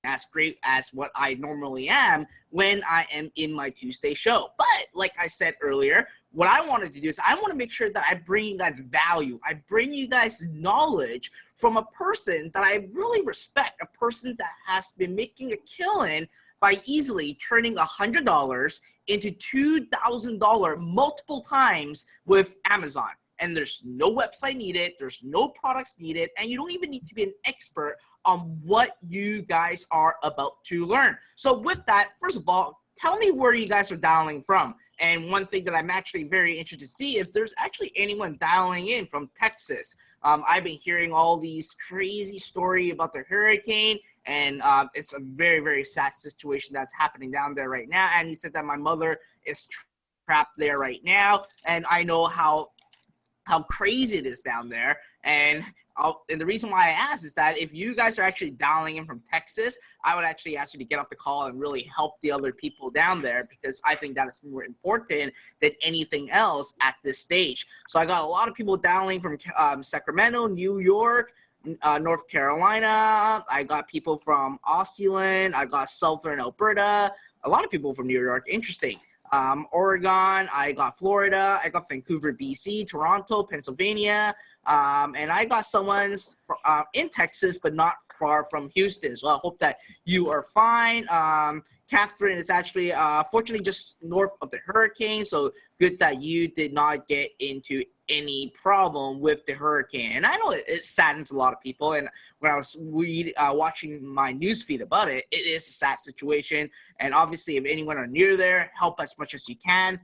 as great as what I normally am when I am in my Tuesday show. But like I said earlier, what I wanted to do is I want to make sure that I bring you guys value. I bring you guys knowledge from a person that I really respect, a person that has been making a killing by easily turning $100 into $2,000 multiple times with Amazon. And there's no website needed, there's no products needed, and you don't even need to be an expert on what you guys are about to learn. So with that, first of all, tell me where you guys are dialing from. And one thing that I'm actually very interested to see if there's actually anyone dialing in from Texas. I've been hearing all these crazy stories about the hurricane, and it's a very, very sad situation that's happening down there right now. And he said that my mother is trapped there right now, and I know how crazy it is down there. And the reason why I asked is that if you guys are actually dialing in from Texas, I would actually ask you to get off the call and really help the other people down there, because I think that is more important than anything else at this stage. So I got a lot of people dialing from Sacramento, New York, North Carolina. I got people from Auckland. I got Southern Alberta. A lot of people from New York. Interesting. Oregon, I got Florida, I got Vancouver, BC, Toronto, Pennsylvania, and I got someone's in Texas, but not far from Houston. So I hope that you are fine. Catherine is actually, fortunately, just north of the hurricane, so good that you did not get into any problem with the hurricane. And I know it saddens a lot of people, and when I was watching my news feed about it, it is a sad situation. And obviously, if anyone are near there, help as much as you can.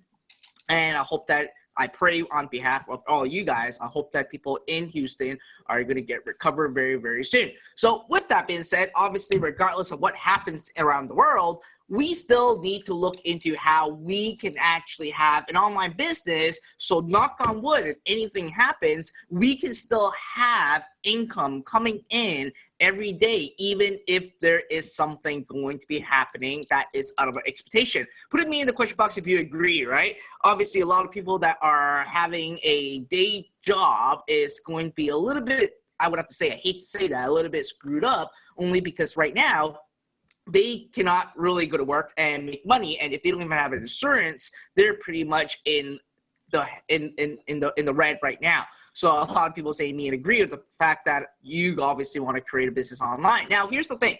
And I hope that I pray on behalf of all you guys. I hope that people in Houston are going to recover very, very soon. So with that being said, obviously, regardless of what happens around the world, we still need to look into how we can actually have an online business. So knock on wood, if anything happens, we can still have income coming in every day, even if there is something going to be happening that is out of our expectation. Put it me in the question box if you agree, right? Obviously, a lot of people that are having a day job is going to be a little bit, I would have to say, I hate to say that, a little bit screwed up, only because right now, they cannot really go to work and make money, and if they don't even have insurance, they're pretty much in the red right now. So a lot of people say me and agree with the fact that you obviously want to create a business online. Now, here's the thing.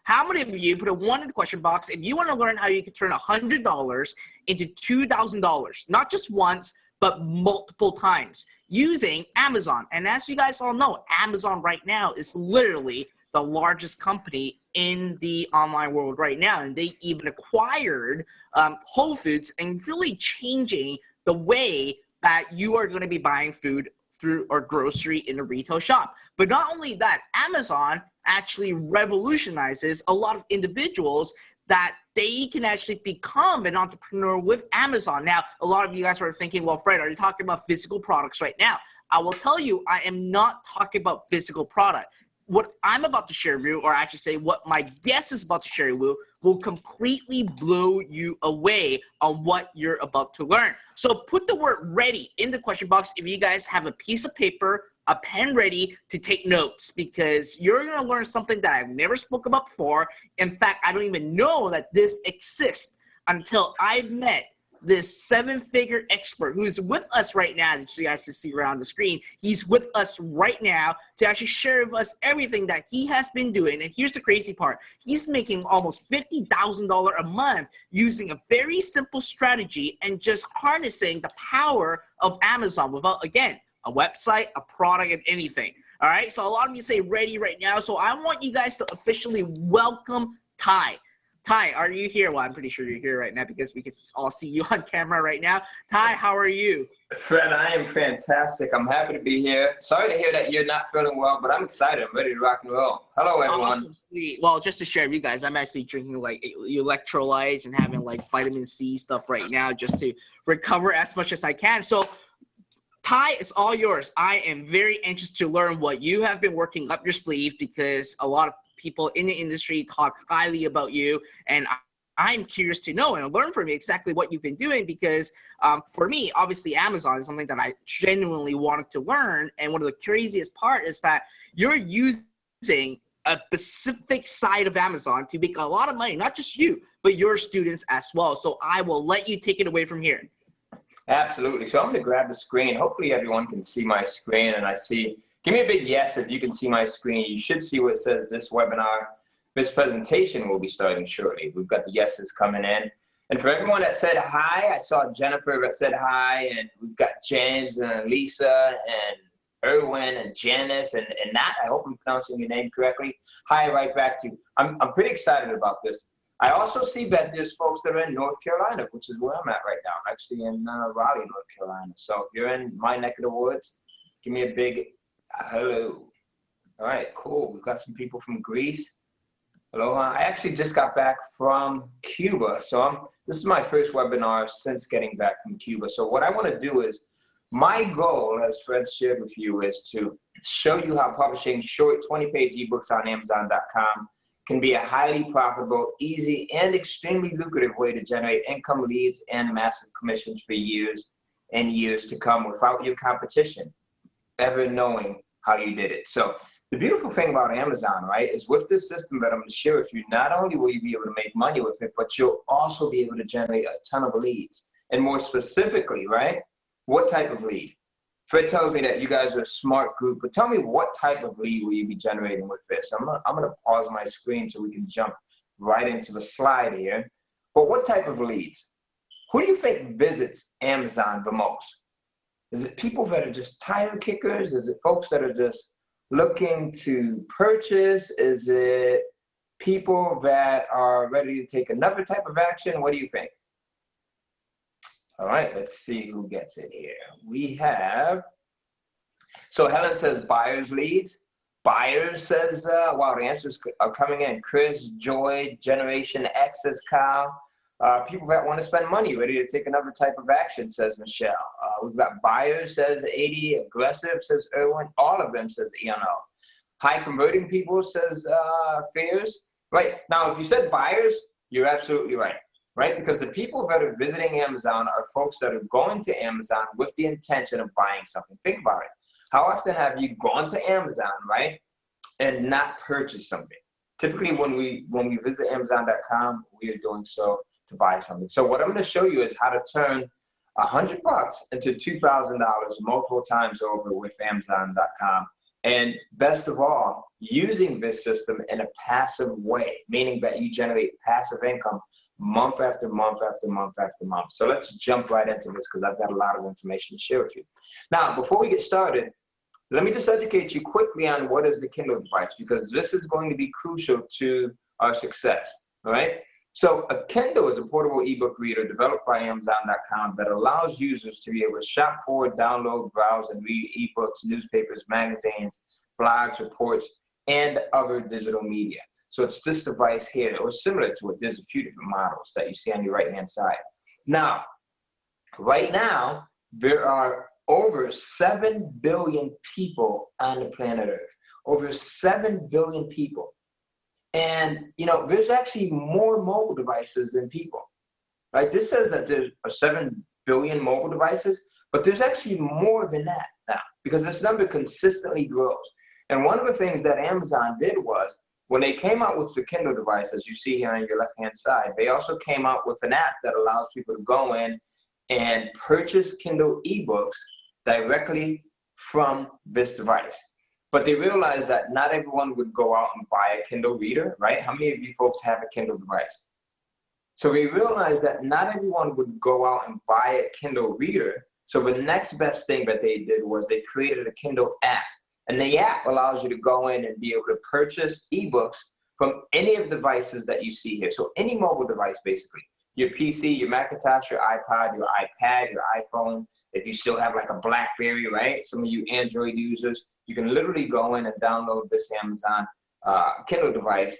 How many of you, put a 1 in the question box, if you want to learn how you can turn $100 into $2,000, not just once, but multiple times using Amazon? And as you guys all know, Amazon right now is literally the largest company in the online world right now. And they even acquired Whole Foods and really changing the way that you are going to be buying food through or grocery in a retail shop. But not only that, Amazon actually revolutionizes a lot of individuals that they can actually become an entrepreneur with Amazon. Now, a lot of you guys are thinking, well, Fred, are you talking about physical products right now? I will tell you, I am not talking about physical product. What I'm about to share with you, or I should say what my guest is about to share with you, will completely blow you away on what you're about to learn. So put the word ready in the question box if you guys have a piece of paper, a pen ready to take notes, because you're going to learn something that I've never spoke about before. In fact, I don't even know that this exists until I've met this 7-figure expert who's with us right now, that you guys can see around the screen. He's with us right now to actually share with us everything that he has been doing. And here's the crazy part. He's making almost $50,000 a month using a very simple strategy and just harnessing the power of Amazon without, again, a website, a product, and anything. All right, so a lot of you say ready right now. So I want you guys to officially welcome Ty. Ty, are you here? Well, I'm pretty sure you're here right now because we can all see you on camera right now. Ty, how are you? Fred, I am fantastic. I'm happy to be here. Sorry to hear that you're not feeling well, but I'm excited. I'm ready to rock and roll. Hello, everyone. Awesome. Well, just to share with you guys, I'm actually drinking like electrolytes and having like vitamin C stuff right now just to recover as much as I can. So, Ty, it's all yours. I am very anxious to learn what you have been working up your sleeve, because a lot of people in the industry talk highly about you, and I'm curious to know and learn from you exactly what you've been doing, because for me, obviously Amazon is something that I genuinely wanted to learn, and one of the craziest part is that you're using a specific side of Amazon to make a lot of money, not just you, but your students as well. So I will let you take it away from here. Absolutely. So I'm going to grab the screen. Hopefully everyone can see my screen, and give me a big yes if you can see my screen. You should see what says this webinar. This presentation will be starting shortly. We've got the yeses coming in. And for everyone that said hi, I saw Jennifer that said hi, and we've got James and Lisa and Erwin and Janice and Nat. I hope I'm pronouncing your name correctly. Hi, right back to you. I'm pretty excited about this. I also see that there's folks that are in North Carolina, which is where I'm at right now. I'm actually in Raleigh, North Carolina. So if you're in my neck of the woods, give me a big hello. All right, cool. We've got some people from Greece. Aloha. I actually just got back from Cuba. So this is my first webinar since getting back from Cuba. So what I want to do is, my goal, as Fred shared with you, is to show you how publishing short 20-page ebooks on Amazon.com can be a highly profitable, easy, and extremely lucrative way to generate income, leads, and massive commissions for years and years to come without your competition ever knowing how you did it. So the beautiful thing about Amazon, right, is with this system that I'm going to share with you, not only will you be able to make money with it, but you'll also be able to generate a ton of leads. And more specifically, right, what type of lead? Fred tells me that you guys are a smart group, but tell me, what type of lead will you be generating with this? I'm gonna pause my screen so we can jump right into the slide here. But what type of leads? Who do you think visits Amazon the most? Is it people that are just tire kickers? Is it folks that are just looking to purchase? Is it people that are ready to take another type of action? What do you think? All right, let's see who gets it here. We have, so Helen says buyers leads. Buyers says, wow, the answers are coming in. Chris, Joy, Generation X says Kyle. People that want to spend money, ready to take another type of action, says Michelle. We've got buyers, says 80. Aggressive, says Erwin. All of them, says ENO. High converting people, says Fears. Right, now if you said buyers, you're absolutely right. Right? Because the people that are visiting Amazon are folks that are going to Amazon with the intention of buying something. Think about it. How often have you gone to Amazon, right, and not purchased something? Typically when we visit Amazon.com, we are doing so to buy something. So what I'm going to show you is how to turn $100 into $2,000 multiple times over with Amazon.com. And best of all, using this system in a passive way, meaning that you generate passive income month after month after month after month. So let's jump right into this because I've got a lot of information to share with you. Now, before we get started, let me just educate you quickly on what is the Kindle device, because this is going to be crucial to our success, all right? So a Kindle is a portable ebook reader developed by Amazon.com that allows users to be able to shop for, download, browse, and read ebooks, newspapers, magazines, blogs, reports, and other digital media. So it's this device here, or similar to it. There's a few different models that you see on your right-hand side. Now, right now, there are over 7 billion people on the planet Earth. Over 7 billion people. And, you know, there's actually more mobile devices than people, right? This says that there's 7 billion mobile devices, but there's actually more than that now, because this number consistently grows. And one of the things that Amazon did was, when they came out with the Kindle device, as you see here on your left-hand side, they also came out with an app that allows people to go in and purchase Kindle ebooks directly from this device. But they realized that not everyone would go out and buy a Kindle reader, right? How many of you folks have a Kindle device? So we realized that not everyone would go out and buy a Kindle reader. So the next best thing that they did was they created a Kindle app. And the app allows you to go in and be able to purchase ebooks from any of the devices that you see here. So any mobile device, basically. Your PC, your Macintosh, your iPod, your iPad, your iPhone. If you still have like a BlackBerry, right? Some of you Android users, you can literally go in and download this Amazon Kindle device,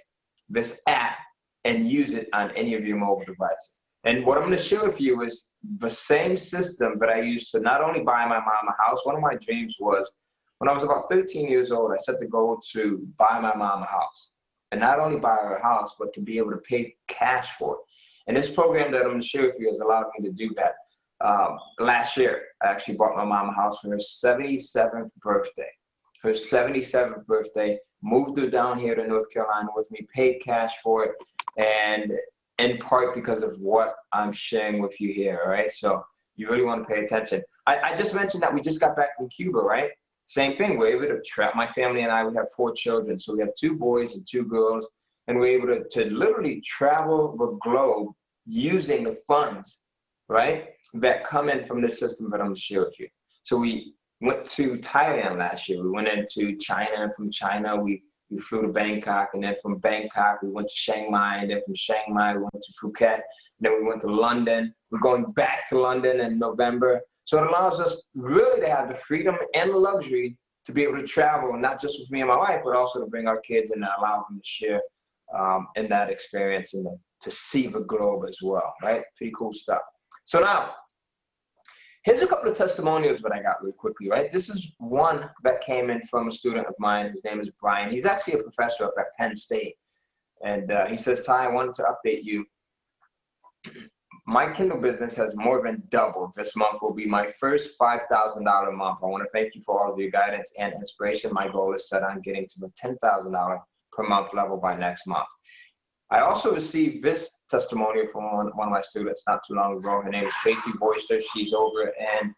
this app, and use it on any of your mobile devices. And what I'm going to share with you is the same system that I used to not only buy my mom a house. One of my dreams was, when I was about 13 years old, I set the goal to buy my mom a house. And not only buy her a house, but to be able to pay cash for it. And this program that I'm going to share with you has allowed me to do that. Last year, I actually bought my mom a house for her 77th birthday. Her 77th birthday, moved her down here to North Carolina with me, paid cash for it, and in part because of what I'm sharing with you here, all right? So you really want to pay attention. I just mentioned that we just got back from Cuba, right? Same thing, we're able to travel. My family and I, we have 4 children. So we have 2 boys and 2 girls, and we're able to literally travel the globe using the funds, right, that come in from this system that I'm going to share with you. So we went to Thailand last year. We went into China, and from China, we flew to Bangkok, and then from Bangkok, we went to Chiang Mai, and then from Chiang Mai, we went to Phuket, and then we went to London. We're going back to London in November. So it allows us really to have the freedom and the luxury to be able to travel, not just with me and my wife, but also to bring our kids and allow them to share in that experience and to see the globe as well, right? Pretty cool stuff. So now, here's a couple of testimonials that I got really quickly, right? This is one that came in from a student of mine. His name is Brian. He's actually a professor up at Penn State. And he says, Ty, I wanted to update you. My Kindle business has more than doubled. This month will be my first $5,000 month. I want to thank you for all of your guidance and inspiration. My goal is set on getting to the $10,000 per month level by next month. I also received this testimonial from one of my students not too long ago. Her name is Tracy Boyster. She's over in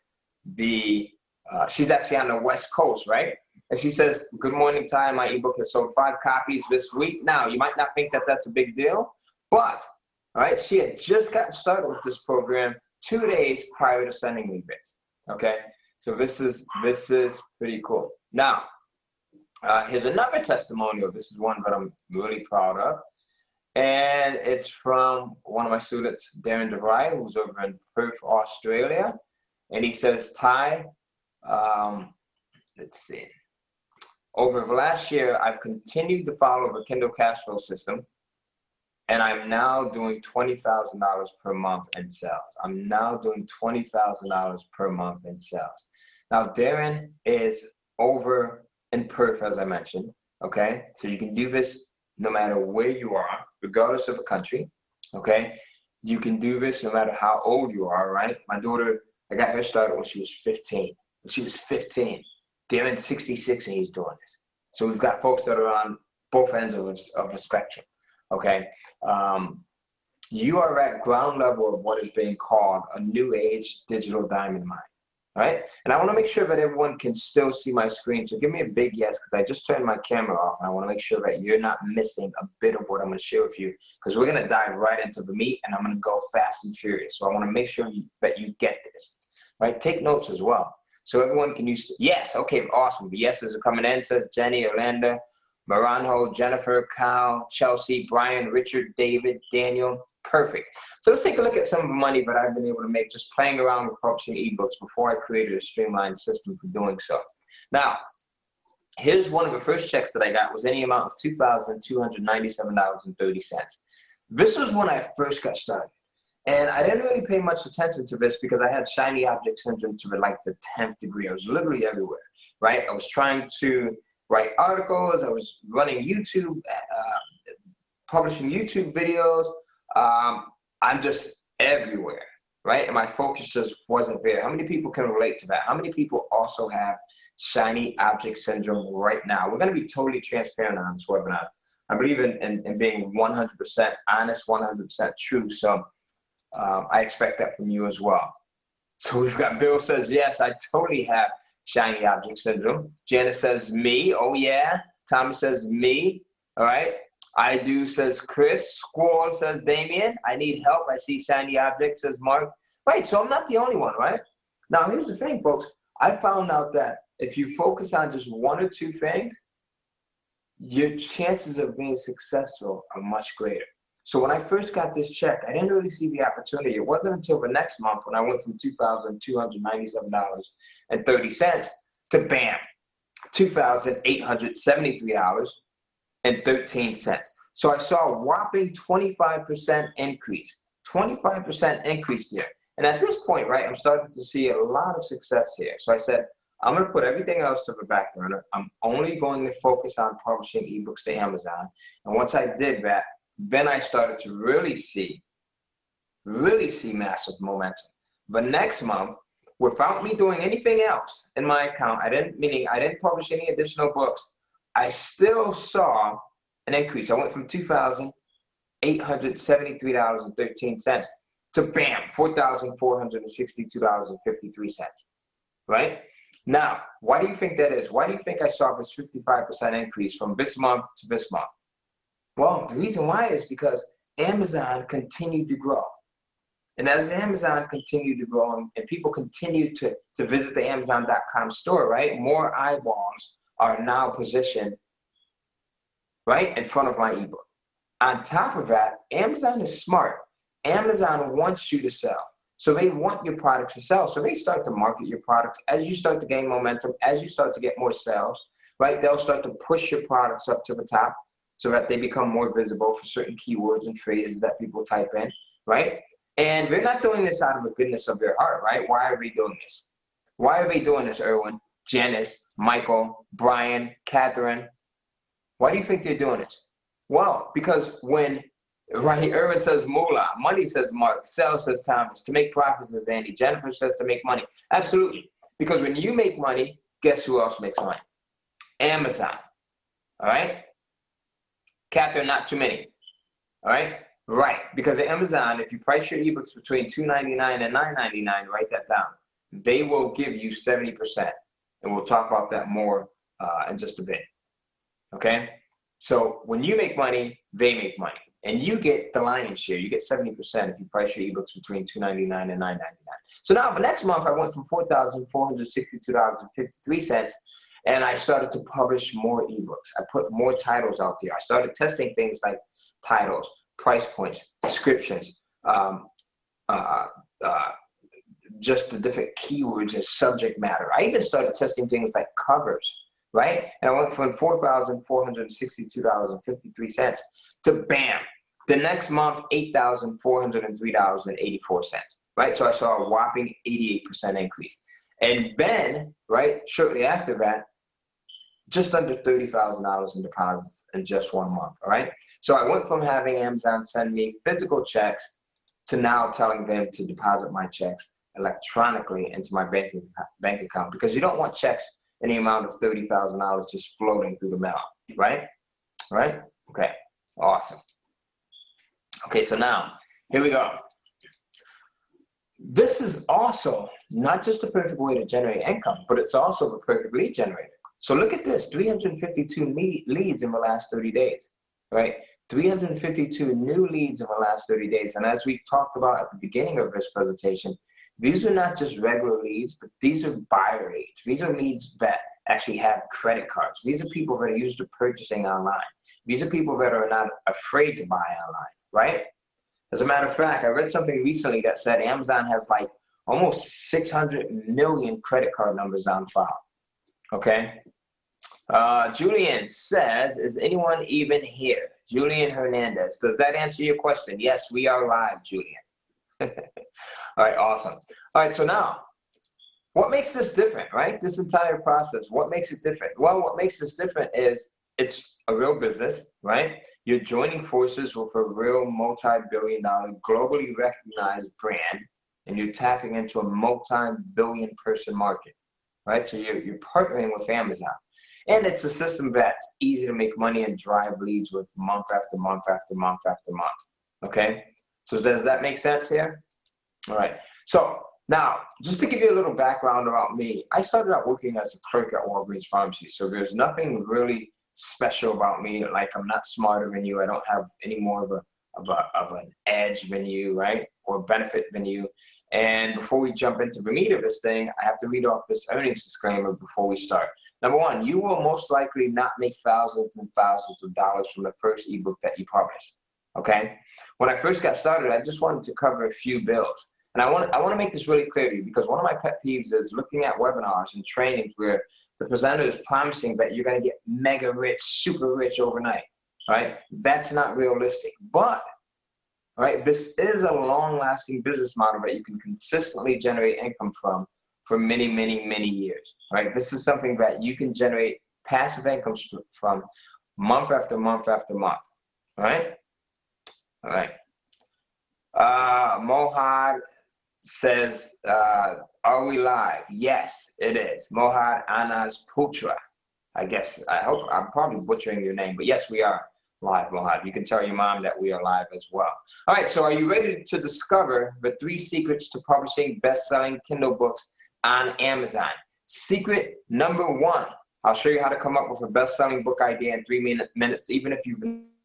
she's actually on the West Coast, right? And she says, good morning, Ty. My ebook has sold 5 copies this week. Now, you might not think that that's a big deal, but all right, she had just gotten started with this program 2 days prior to sending me this. Okay, so this is pretty cool. Now, here's another testimonial. This is one that I'm really proud of, and it's from one of my students, Darren DeVry, who's over in Perth, Australia, and he says, Ty, let's see. Over the last year, I've continued to follow the Kindle cash flow system, and I'm now doing $20,000 per month in sales. I'm now doing $20,000 per month in sales. Now, Darren is over in Perth, as I mentioned, okay? So you can do this no matter where you are, regardless of the country, okay? You can do this no matter how old you are, right? My daughter, I got her started when she was 15. When she was 15, Darren's 66 and he's doing this. So we've got folks that are on both ends of the spectrum. Okay, you are at ground level of what is being called a new age digital diamond mine, right? And I want to make sure that everyone can still see my screen. So give me a big yes, because I just turned my camera off, and I want to make sure that you're not missing a bit of what I'm going to share with you, because we're going to dive right into the meat, and I'm going to go fast and furious. So I want to make sure that you get this, right? Take notes as well, so everyone can use. Yes, okay, awesome. The yeses are coming in. Says Jenny, Orlando, Maranjo, Jennifer, Kyle, Chelsea, Brian, Richard, David, Daniel. Perfect. So let's take a look at some of the money that I've been able to make just playing around with publishing ebooks before I created a streamlined system for doing so. Now, here's one of the first checks that I got was any amount of $2,297.30. This was when I first got started. And I didn't really pay much attention to this because I had shiny object syndrome to like the 10th degree. I was literally everywhere, right? I was trying to write articles. I was running YouTube, publishing YouTube videos. I'm just everywhere, right? And my focus just wasn't there. How many people can relate to that? How many people also have shiny object syndrome right now? We're going to be totally transparent on this webinar. I believe in being 100% honest, 100% true. So I expect that from you as well. So we've got Bill says, yes, I totally have shiny object syndrome. Janice says, me. Oh, yeah. Thomas says, me. All right. I do, says Chris. Squall says Damien. I need help. I see shiny objects, says Mark. Right. So I'm not the only one, right? Now, here's the thing, folks. I found out that if you focus on just 1 or 2 things, your chances of being successful are much greater. So when I first got this check, I didn't really see the opportunity. It wasn't until the next month when I went from $2,297.30 to bam, $2,873.13. So I saw a whopping 25% increase, 25% increase there. And at this point, right, I'm starting to see a lot of success here. So I said, I'm going to put everything else to the back burner. I'm only going to focus on publishing ebooks to Amazon. And once I did that, then I started to really see massive momentum. But next month, without me doing anything else in my account, I didn't publish any additional books. I still saw an increase. I went from $2,873.13 to bam, $4,462.53, right? Now, why do you think that is? Why do you think I saw this 55% increase from this month to this month? Well, the reason why is because Amazon continued to grow. And as Amazon continued to grow and people continue to visit the Amazon.com store, right? More eyeballs are now positioned right in front of my ebook. On top of that, Amazon is smart. Amazon wants you to sell. So they want your products to sell. So they start to market your products as you start to gain momentum, as you start to get more sales, right? They'll start to push your products up to the top so that they become more visible for certain keywords and phrases that people type in, right? And they're not doing this out of the goodness of their heart, right? Why are they doing this? Why are they doing this, Erwin, Janice, Michael, Brian, Catherine? Why do you think they're doing this? Well, because when, right, Erwin says moolah, money says Mark, sales says Thomas, to make profits says Andy, Jennifer says to make money. Absolutely. Because when you make money, guess who else makes money? Amazon. All right? Catherine, not too many. All right? Right. Because at Amazon, if you price your ebooks between $2.99 and $9.99, write that down. They will give you 70%. And we'll talk about that more in just a bit. Okay? So when you make money, they make money. And you get the lion's share. You get 70% if you price your ebooks between $2.99 and $9.99. So now, the next month, I went from $4,462.53, and I started to publish more ebooks. I put more titles out there. I started testing things like titles, price points, descriptions, just the different keywords and subject matter. I even started testing things like covers, right? And I went from $4,462.53 to bam, the next month, $8,403.84, right? So I saw a whopping 88% increase. And then, right, shortly after that, just under $30,000 in deposits in just 1 month, all right? So I went from having Amazon send me physical checks to now telling them to deposit my checks electronically into my bank account, because you don't want checks in the amount of $30,000 just floating through the mail, right? Right? Okay, awesome. Okay, so now, here we go. This is also not just the perfect way to generate income, but it's also the perfect lead generator. So look at this, 352 leads in the last 30 days, right? 352 new leads in the last 30 days. And as we talked about at the beginning of this presentation, these are not just regular leads, but these are buyer leads. These are leads that actually have credit cards. These are people that are used to purchasing online. These are people that are not afraid to buy online, right? As a matter of fact, I read something recently that said Amazon has like almost 600 million credit card numbers on file, okay? Julian says, is anyone even here? Julian Hernandez, does that answer your question? Yes, we are live, Julian. All right, awesome. All right, so now, what makes this different, right? This entire process, what makes it different? Well, what makes this different is it's a real business, right? You're joining forces with a real multi-billion-dollar, globally recognized brand, and you're tapping into a multi-billion-person market, right? So you're partnering with Amazon. And it's a system that's easy to make money and drive leads with month after month after month after month, okay? So does that make sense here? All right. So now, just to give you a little background about me, I started out working as a clerk at Walgreens Pharmacy. So there's nothing really special about me. Like, I'm not smarter than you. I don't have any more of an edge than you, right? Or benefit than you. And before we jump into the meat of this thing, I have to read off this earnings disclaimer before we start. Number one, you will most likely not make thousands and thousands of dollars from the first ebook that you publish, okay? When I first got started, I just wanted to cover a few bills. And I want to make this really clear to you, because one of my pet peeves is looking at webinars and trainings where the presenter is promising that you're going to get mega rich, super rich overnight, right? That's not realistic. But, right, this is a long-lasting business model that you can consistently generate income from for many, many, many years, right? This is something that you can generate passive income from month after month after month, all right? All right. Mohad says, are we live? Yes, it is. Mohad Anas Putra. I guess, I hope I'm probably butchering your name, but yes, we are live. You can tell your mom that we are live as well. All right, so are you ready to discover the 3 secrets to publishing best-selling Kindle books on Amazon? Secret number 1, I'll show you how to come up with a best-selling book idea in 3 minutes, even if you've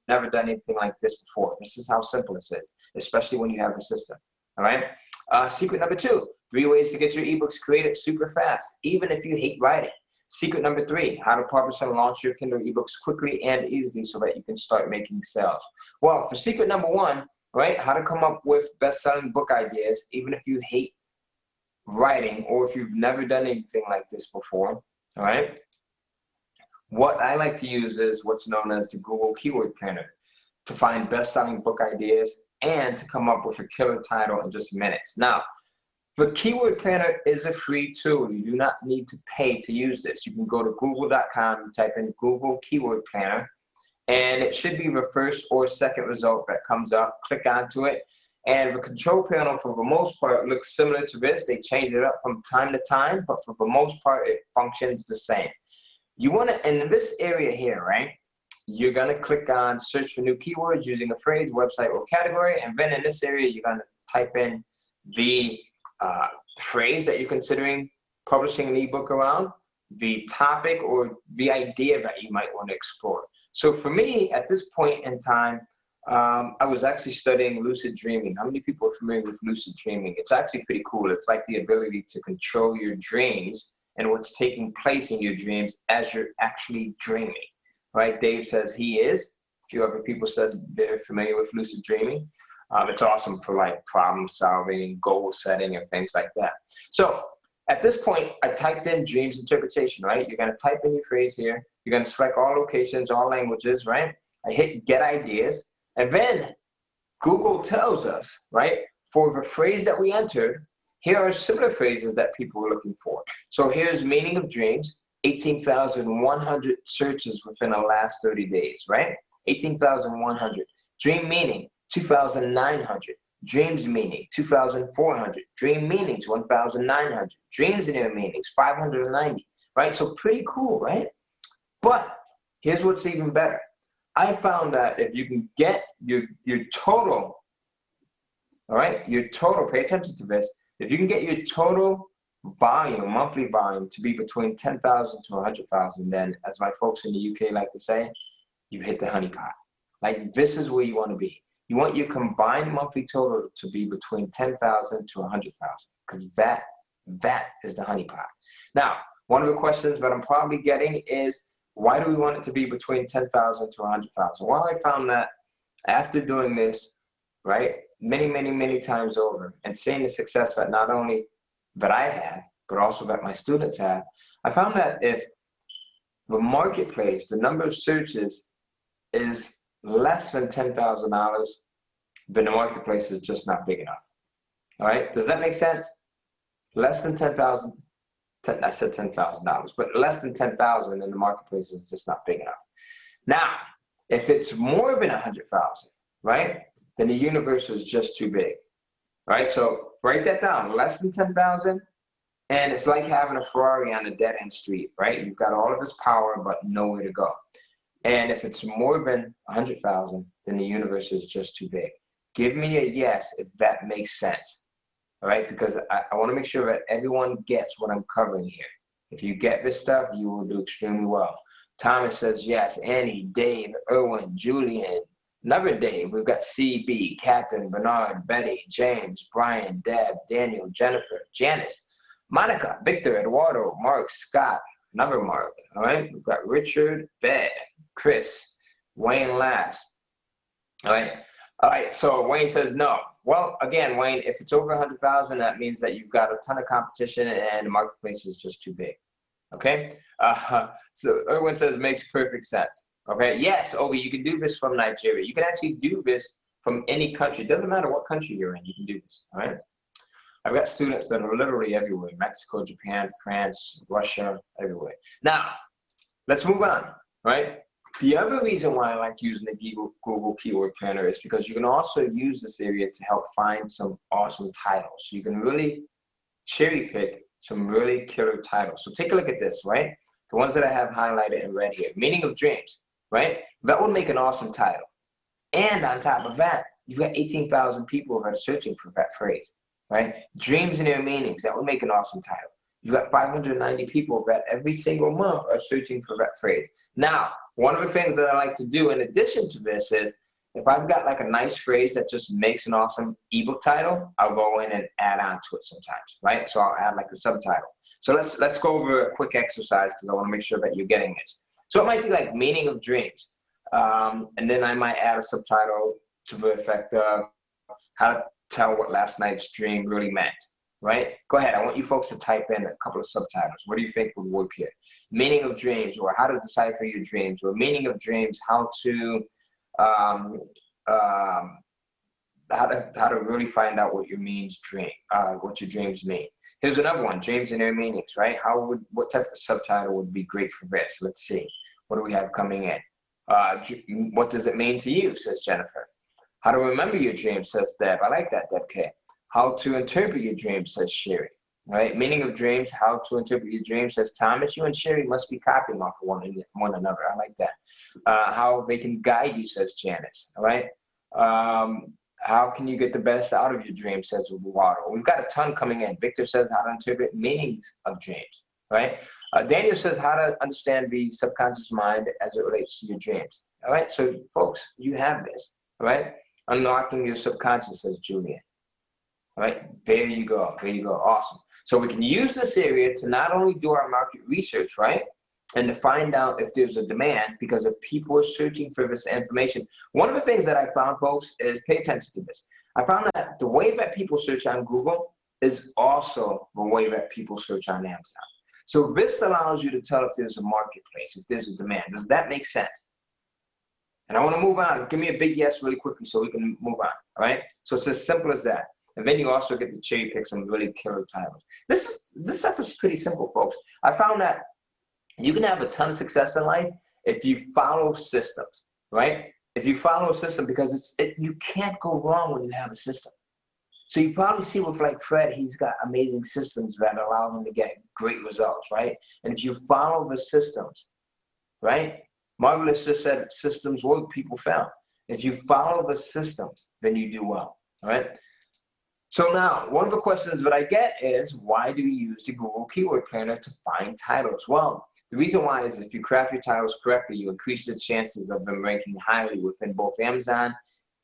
never done anything like this before. This is how simple this is, especially when you have a system, all right? Secret number 2, 3 ways to get your ebooks created super fast, even if you hate writing. Secret number 3, how to publish and launch your Kindle ebooks quickly and easily so that you can start making sales. Well, for secret number 1, right, how to come up with best-selling book ideas, even if you hate writing or if you've never done anything like this before, all right? What I like to use is what's known as the Google Keyword Planner to find best-selling book ideas and to come up with a killer title in just minutes. Now, the Keyword Planner is a free tool. You do not need to pay to use this. You can go to google.com, type in Google Keyword Planner, and it should be the first or second result that comes up. Click onto it, and the control panel, for the most part, looks similar to this. They change it up from time to time, but for the most part, it functions the same. You want to, in this area here, right, you're going to click on search for new keywords using a phrase, website, or category, and then in this area, you're going to type in the phrase that you're considering publishing an ebook around, the topic or the idea that you might want to explore. So for me, at this point in time, I was actually studying lucid dreaming. How many people are familiar with lucid dreaming? It's actually pretty cool. It's like the ability to control your dreams and what's taking place in your dreams as you're actually dreaming, right? Dave says he is. A few other people said they're familiar with lucid dreaming. It's awesome for like problem solving, goal setting, and things like that. So at this point, I typed in dreams interpretation, right? You're going to type in your phrase here. You're going to select all locations, all languages, right? I hit get ideas. And then Google tells us, right, for the phrase that we entered, here are similar phrases that people are looking for. So here's meaning of dreams, 18,100 searches within the last 30 days, right? 18,100. Dream meaning, 2,900. Dreams meaning, 2,400. Dream meanings, 1,900. Dreams and their meanings, 590, right? So pretty cool, right? But here's what's even better. I found that if you can get your total, all right, your total, pay attention to this, if you can get your total volume, monthly volume, to be between 10,000 to 100,000, then as my folks in the UK like to say, you've hit the honeypot. Like this is where you want to be. You want your combined monthly total to be between 10,000 to 100,000, because that is the honeypot. Now, one of the questions that I'm probably getting is, why do we want it to be between 10,000 to 100,000? Well, I found that after doing this, right, many times over, and seeing the success that not only that I had, but also that my students had, I found that if the marketplace, the number of searches is less than $10,000, then the marketplace is just not big enough. All right, does that make sense? Less than 10,000, I said $10,000, but less than 10,000 in the marketplace is just not big enough. Now, if it's more than 100,000, right, then the universe is just too big. All right, so write that down, less than 10,000, and it's like having a Ferrari on a dead-end street, right? You've got all of this power, but nowhere to go. And if it's more than 100,000, then the universe is just too big. Give me a yes if that makes sense, all right? Because I want to make sure that everyone gets what I'm covering here. If you get this stuff, you will do extremely well. Thomas says yes. Annie, Dave, Erwin, Julian, another Dave. We've got CB, Catherine, Bernard, Betty, James, Brian, Deb, Daniel, Jennifer, Janice, Monica, Victor, Eduardo, Mark, Scott, another Mark, all right? We've got Richard, Bed, Chris, Wayne Last, all right? All right, so Wayne says no. Well, again, Wayne, if it's over 100,000, that means that you've got a ton of competition and the marketplace is just too big, okay? So Erwin says it makes perfect sense, okay? Yes, Obi, you can do this from Nigeria. You can actually do this from any country. It doesn't matter what country you're in, you can do this, all right? I've got students that are literally everywhere, Mexico, Japan, France, Russia, everywhere. Now, let's move on, right? The other reason why I like using the Google Keyword Planner is because you can also use this area to help find some awesome titles. So you can really cherry pick some really killer titles. So take a look at this, right? the ones that I have highlighted in red here. Meaning of dreams, right? That would make an awesome title. And on top of that, you've got 18,000 people that are searching for that phrase, right? Dreams and their meanings, that would make an awesome title. You've got 590 people that every single month are searching for that phrase. Now, one of the things that I like to do in addition to this is, if I've got like a nice phrase that just makes an awesome ebook title, I'll go in and add on to it sometimes, right? So I'll add like a subtitle. So let's go over a quick exercise because I want to make sure that you're getting this. So it might be like meaning of dreams. And then I might add a subtitle to the effect of how to tell what last night's dream really meant, right? Go ahead. I want you folks to type in a couple of subtitles. What do you think would work here? Meaning of dreams, or how to decipher your dreams, or meaning of dreams, how to really find out what your dreams mean. Here's another one, dreams and their meanings, right? What type of subtitle would be great for this? Let's see. What do we have coming in? What does it mean to you, says Jennifer. How to remember your dreams, says Deb. I like that, Deb K. How to interpret your dreams, says Sherry. Right? Meaning of dreams, how to interpret your dreams, says Thomas. You and Sherry must be copying off of one another. I like that. How they can guide you, says Janice. All right. How can you get the best out of your dreams, says Waddle. We've got a ton coming in. Victor says how to interpret meanings of dreams. Right. Daniel says how to understand the subconscious mind as it relates to your dreams. All right. So, folks, you have this. All right. Unlocking your subconscious, says Julian. All right. There you go. There you go. Awesome. So we can use this area to not only do our market research, right? And to find out if there's a demand, because if people are searching for this information. One of the things that I found, folks, is pay attention to this. I found that the way that people search on Google is also the way that people search on Amazon. So this allows you to tell if there's a marketplace, if there's a demand. Does that make sense? And I want to move on. Give me a big yes really quickly so we can move on, all right? So it's as simple as that. And then you also get to cherry pick some really killer titles. This stuff is pretty simple, folks. I found that you can have a ton of success in life if you follow systems, right? If you follow a system, because you can't go wrong when you have a system. So you probably see with like Fred, he's got amazing systems that allow him to get great results, right? And if you follow the systems, right? Marvelous just said systems work, people fail. If you follow the systems, then you do well, all right? So now, one of the questions that I get is, why do you use the Google Keyword Planner to find titles? Well, the reason why is if you craft your titles correctly, you increase the chances of them ranking highly within both Amazon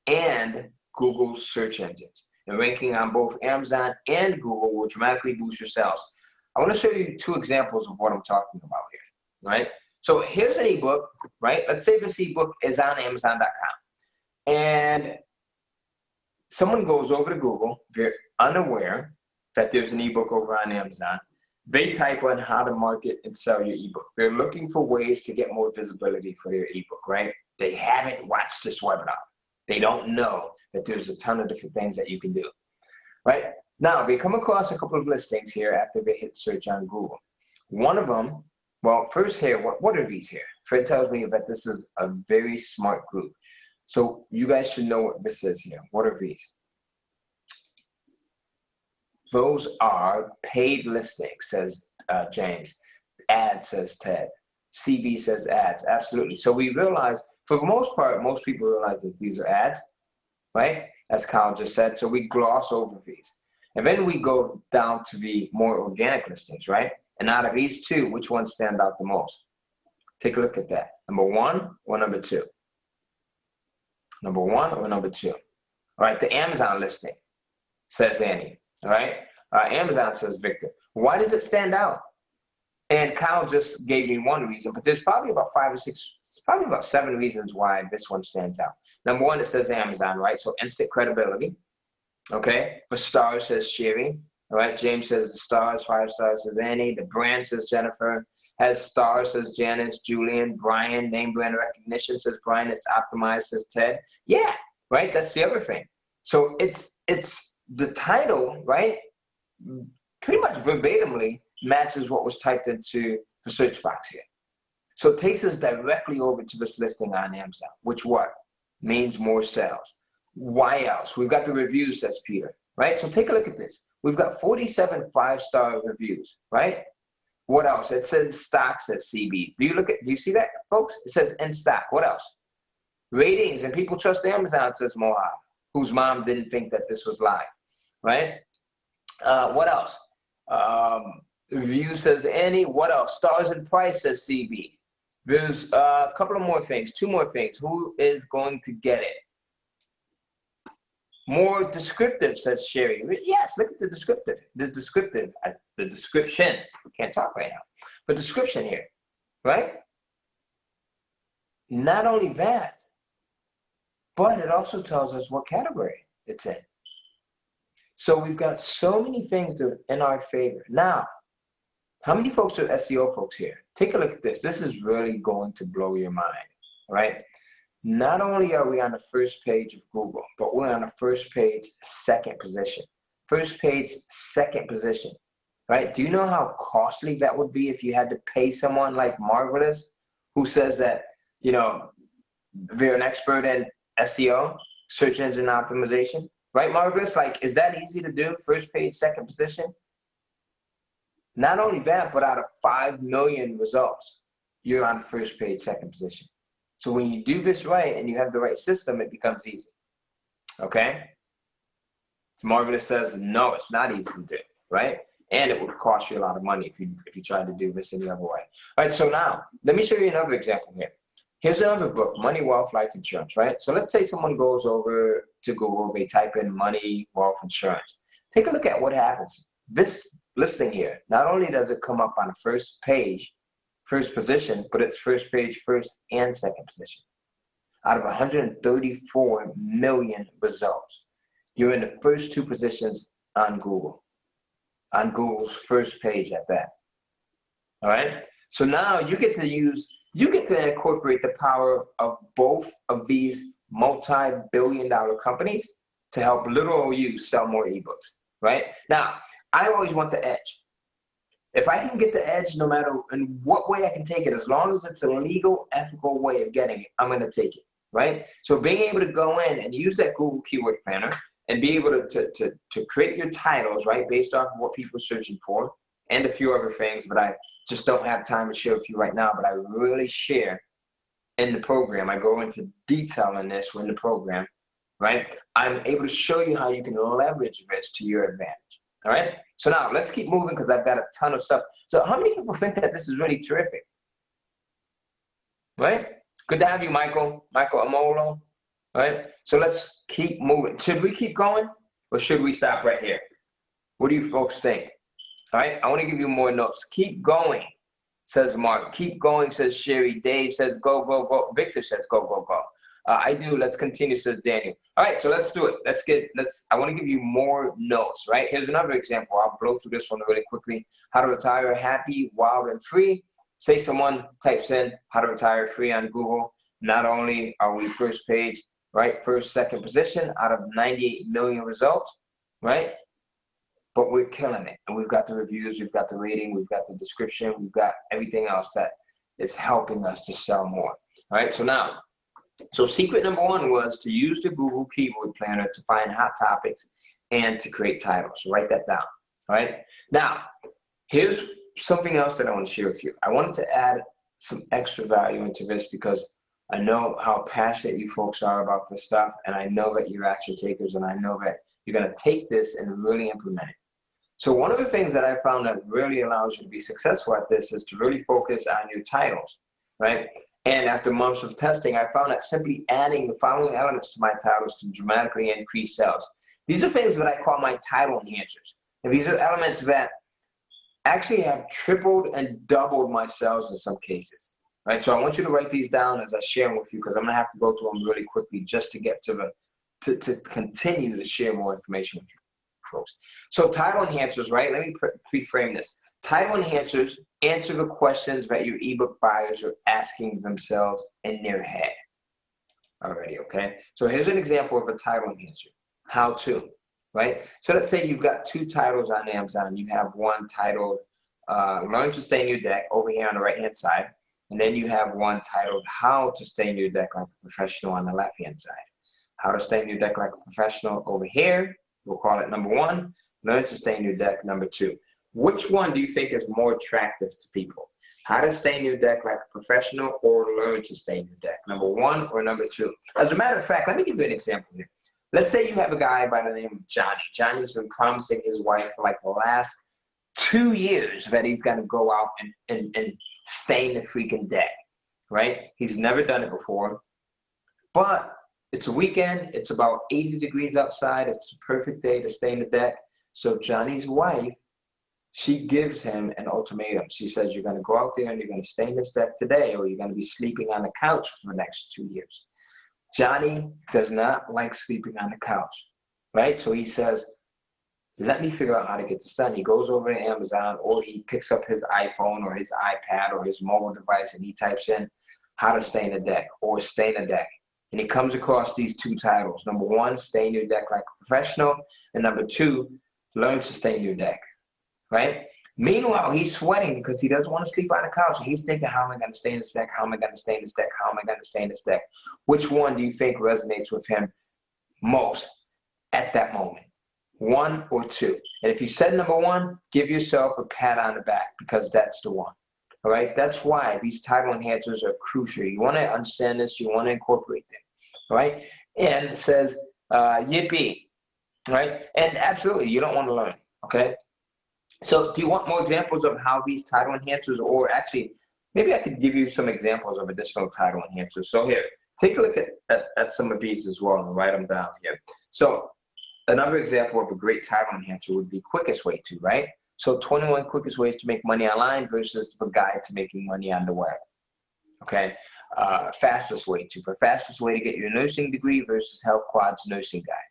and Google search engines. And ranking on both Amazon and Google will dramatically boost your sales. I want to show you two examples of what I'm talking about here, right? So here's an ebook, right? Let's say this ebook is on Amazon.com. And someone goes over to Google, they're unaware that there's an ebook over on Amazon. They type on how to market and sell your ebook. They're looking for ways to get more visibility for their ebook, right? They haven't watched this webinar. They don't know that there's a ton of different things that you can do, right? Now, they come across a couple of listings here after they hit search on Google. One of them, well, first here, what are these here? Fred tells me that this is a very smart group. So you guys should know what this is here. What are these? Those are paid listings, says James. Ads, says Ted. CB says ads. Absolutely. So we realize, for the most part, most people realize that these are ads, right? As Kyle just said. So we gloss over these. And then we go down to the more organic listings, right? And out of these two, which ones stand out the most? Take a look at that. Number one or number two? Number one or number two? All right, the Amazon listing, says Annie. All right, Amazon, says Victor. Why does it stand out? And Kyle just gave me one reason, but there's probably about 5 or 6, probably about 7 reasons why this one stands out. Number one, it says Amazon, right? So instant credibility. Okay, the stars, says Sherry. All right, James says the stars, 5 stars, says Annie. The brand, says Jennifer. Has stars, says Janice. Julian, Brian, name brand recognition, says Brian. It's optimized, says Ted. Yeah, right, that's the other thing. So it's the title, right, pretty much verbatimly matches what was typed into the search box here. So it takes us directly over to this listing on Amazon, which what? Means more sales. Why else? We've got the reviews, says Peter, right? So take a look at this. We've got 47 5-star reviews, right? What else? It says stocks at CB. Do you see that, folks? It says in stock. What else? Ratings, and people trust Amazon, says Mohab, whose mom didn't think that this was live, right? What else? Review, says Annie. What else? Stars and price, says CB. There's a couple of more things, 2 more things. Who is going to get it? More descriptive, says Sherry. Yes, look at the descriptive. The description. Can't talk right now. But description here, right? Not only that, but it also tells us what category it's in. So we've got so many things that are in our favor. Now, how many folks are SEO folks here? Take a look at this. This is really going to blow your mind, right? Not only are we on the first page of Google, but we're on the first page, second position. First page, second position, right? Do you know how costly that would be if you had to pay someone like Marvelous, who says that, you know, they're an expert in SEO, search engine optimization, right, Marvelous? Like, is that easy to do? First page, second position? Not only that, but out of 5 million results, you're on the first page, second position. So when you do this right and you have the right system, it becomes easy, okay? Marvelous says, no, it's not easy to do, right? And it would cost you a lot of money if you tried to do this any other way. All right, so now, let me show you another example here. Here's another book, Money, Wealth, Life Insurance, right? So let's say someone goes over to Google, they type in Money, Wealth, Insurance. Take a look at what happens. This listing here, not only does it come up on the first page, first position, but it's first page, first and second position. Out of 134 million results, you're in the first 2 positions on Google, on Google's first page at that. All right? So now you get to incorporate the power of both of these multi-billion-dollar companies to help little old you sell more ebooks, right? Now, I always want the edge. If I can get the edge, no matter in what way I can take it, as long as it's a legal, ethical way of getting it, I'm going to take it, right? So being able to go in and use that Google Keyword Planner and be able to create your titles, right, based off of what people are searching for, and a few other things, but I just don't have time to share with you right now, but I really share in the program. I go into detail in this in the program, right? I'm able to show you how you can leverage this to your advantage. All right, so now let's keep moving because I've got a ton of stuff. So how many people think that this is really terrific? Right? Good to have you, Michael Amolo. All right, so let's keep moving. Should we keep going or should we stop right here? What do you folks think? All right, I want to give you more notes. Keep going, says Mark. Keep going, says Sherry. Dave says go, go, go. Victor says go, go, go. I do. Let's continue, says Daniel. All right, so let's do it. I want to give you more notes, right? Here's another example. I'll blow through this one really quickly. How to retire happy, wild, and free. Say someone types in how to retire free on Google. Not only are we first page, right? First, second position out of 98 million results, right? But we're killing it. And we've got the reviews, we've got the rating, we've got the description, we've got everything else that is helping us to sell more. All right, so secret number 1 was to use the Google Keyword Planner to find hot topics and to create titles. So write that down, all right? Now, here's something else that I want to share with you. I wanted to add some extra value into this because I know how passionate you folks are about this stuff, and I know that you're action takers, and I know that you're going to take this and really implement it. So one of the things that I found that really allows you to be successful at this is to really focus on your titles, right? And after months of testing, I found that simply adding the following elements to my titles can dramatically increase sales. These are things that I call my title enhancers. And these are elements that actually have tripled and doubled my sales in some cases, right? So I want you to write these down as I share them with you because I'm going to have to go through them really quickly just to get to to continue to share more information with you folks. So title enhancers, right? Let me pre-frame this. Title enhancers answer the questions that your ebook buyers are asking themselves in their head already, okay? So here's an example of a title enhancer. How to, right? So let's say you've got 2 titles on Amazon. You have one titled Learn to Stay in Your Deck over here on the right-hand side. And then you have one titled How to Stay in Your Deck Like a Professional on the left-hand side. How to Stay in Your Deck Like a Professional over here. We'll call it number 1. Learn to Stay in Your Deck number 2. Which one do you think is more attractive to people? How to stain your deck like a professional or learn to stain your deck? Number one or number two? As a matter of fact, let me give you an example here. Let's say you have a guy by the name of Johnny. Johnny's been promising his wife for like the last 2 years that he's going to go out and stain the freaking deck, right? He's never done it before, but it's a weekend. It's about 80 degrees outside. It's a perfect day to stain the deck. So Johnny's wife, she gives him an ultimatum. She says, you're going to go out there and you're going to stain this deck today, or you're going to be sleeping on the couch for the next 2 years. Johnny does not like sleeping on the couch, right? So he says, let me figure out how to get this done. He goes over to Amazon, or he picks up his iPhone or his iPad or his mobile device, and he types in how to stain a deck or stain a deck. And he comes across these 2 titles. Number 1, stain your deck like a professional. And number 2, learn to stain your deck, right? Meanwhile, he's sweating because he doesn't want to sleep on the couch. And he's thinking, how am I going to stain this deck? How am I going to stain this deck? How am I going to stain this deck? Which one do you think resonates with him most at that moment? 1 or 2? And if you said number 1, give yourself a pat on the back, because that's the one. All right? That's why these title enhancers are crucial. You want to understand this. You want to incorporate them. All right? And it says, yippee. Right? And absolutely, you don't want to learn. Okay? So do you want more examples of how these title enhancers, or actually, maybe I could give you some examples of additional title enhancers. So here, take a look at some of these as well and write them down here. So another example of a great title enhancer would be quickest way to, right? So 21 quickest ways to make money online versus the guide to making money on the web. Okay? Fastest way to, for fastest way to get your nursing degree versus Health Quad's nursing guide.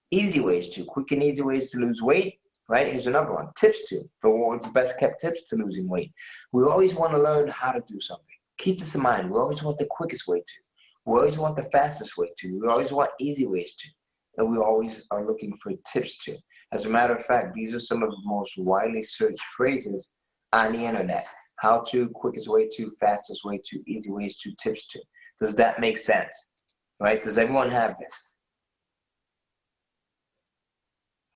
Easy ways to, quick and easy ways to lose weight. Right? Here's another one. Tips to, for what's the best kept tips to losing weight. We always want to learn how to do something. Keep this in mind. We always want the quickest way to. We always want the fastest way to. We always want easy ways to. And we always are looking for tips to. As a matter of fact, these are some of the most widely searched phrases on the internet. How to, quickest way to, fastest way to, easy ways to, tips to. Does that make sense? Right? Does everyone have this?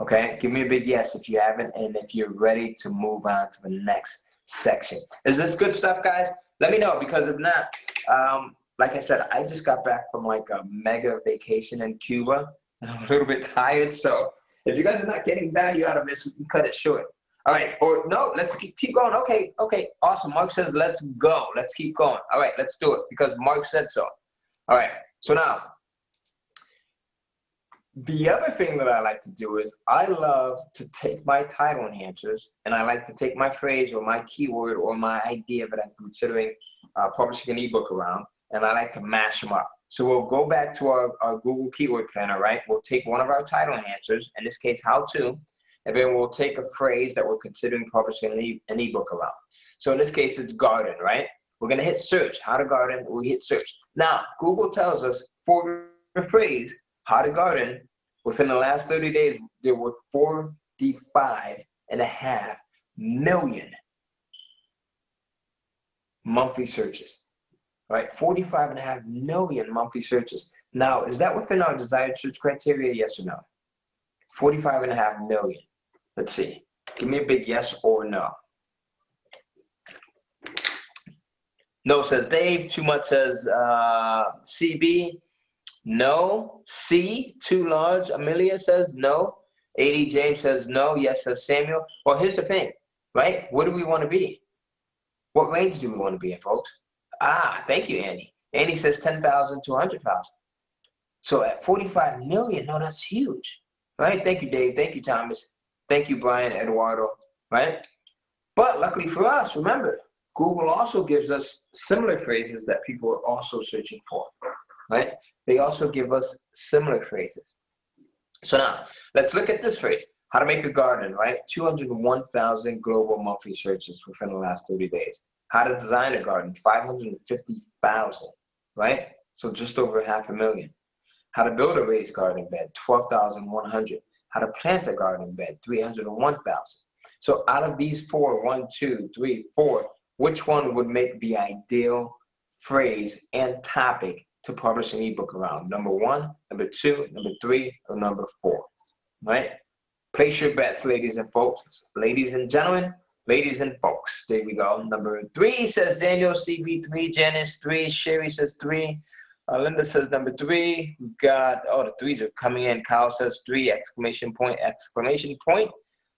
Okay, give me a big yes if you haven't, and if you're ready to move on to the next section. Is this good stuff, guys? Let me know, because if not, like I said, I just got back from like a mega vacation in Cuba, and I'm a little bit tired. So if you guys are not getting value out of this, we can cut it short. All right, or no, let's keep going. Okay, awesome. Mark says, let's go. Let's keep going. All right, let's do it, because Mark said so. All right, so now, the other thing that I like to do is I love to take my title enhancers, and I like to take my phrase or my keyword or my idea that I'm considering publishing an ebook around, and I like to mash them up. So we'll go back to our Google Keyword Planner, right? We'll take one of our title enhancers, in this case, how to, and then we'll take a phrase that we're considering publishing an ebook around. So in this case, it's garden, right? We're going to hit search, how to garden, we hit search. Now, Google tells us for the phrase, how to garden, within the last 30 days, there were 45.5 million monthly searches, right? 45.5 million monthly searches. Now, is that within our desired search criteria, yes or no? 45.5 million. Let's see. Give me a big yes or no. No says Dave. Too much says CB. No. C, too large. Amelia says no. AD James says no. Yes says Samuel. Well, here's the thing, right? What do we want to be? What range do we want to be in, folks? Thank you, Andy. Andy says 10,000 to 100,000. So at 45 million, no, that's huge, right? Thank you, Dave. Thank you, Thomas. Thank you, Brian, Eduardo, right? But luckily for us, remember, Google also gives us similar phrases that people are also searching for, right? They also give us similar phrases. So now, let's look at this phrase, how to make a garden, right? 201,000 global monthly searches within the last 30 days. How to design a garden, 550,000, right? So just over 500,000. How to build a raised garden bed, 12,100. How to plant a garden bed, 301,000. So out of these four, 1, 2, 3, 4, which one would make the ideal phrase and topic to publish an ebook around? Number 1, number 2, number 3, or number 4, right? Place your bets, ladies and folks. Ladies and gentlemen, ladies and folks. There we go. Number 3 says Daniel, CB3, Janice 3, Sherry says 3. Linda says number 3. We've got, the 3s are coming in. Kyle says 3, exclamation point, exclamation point.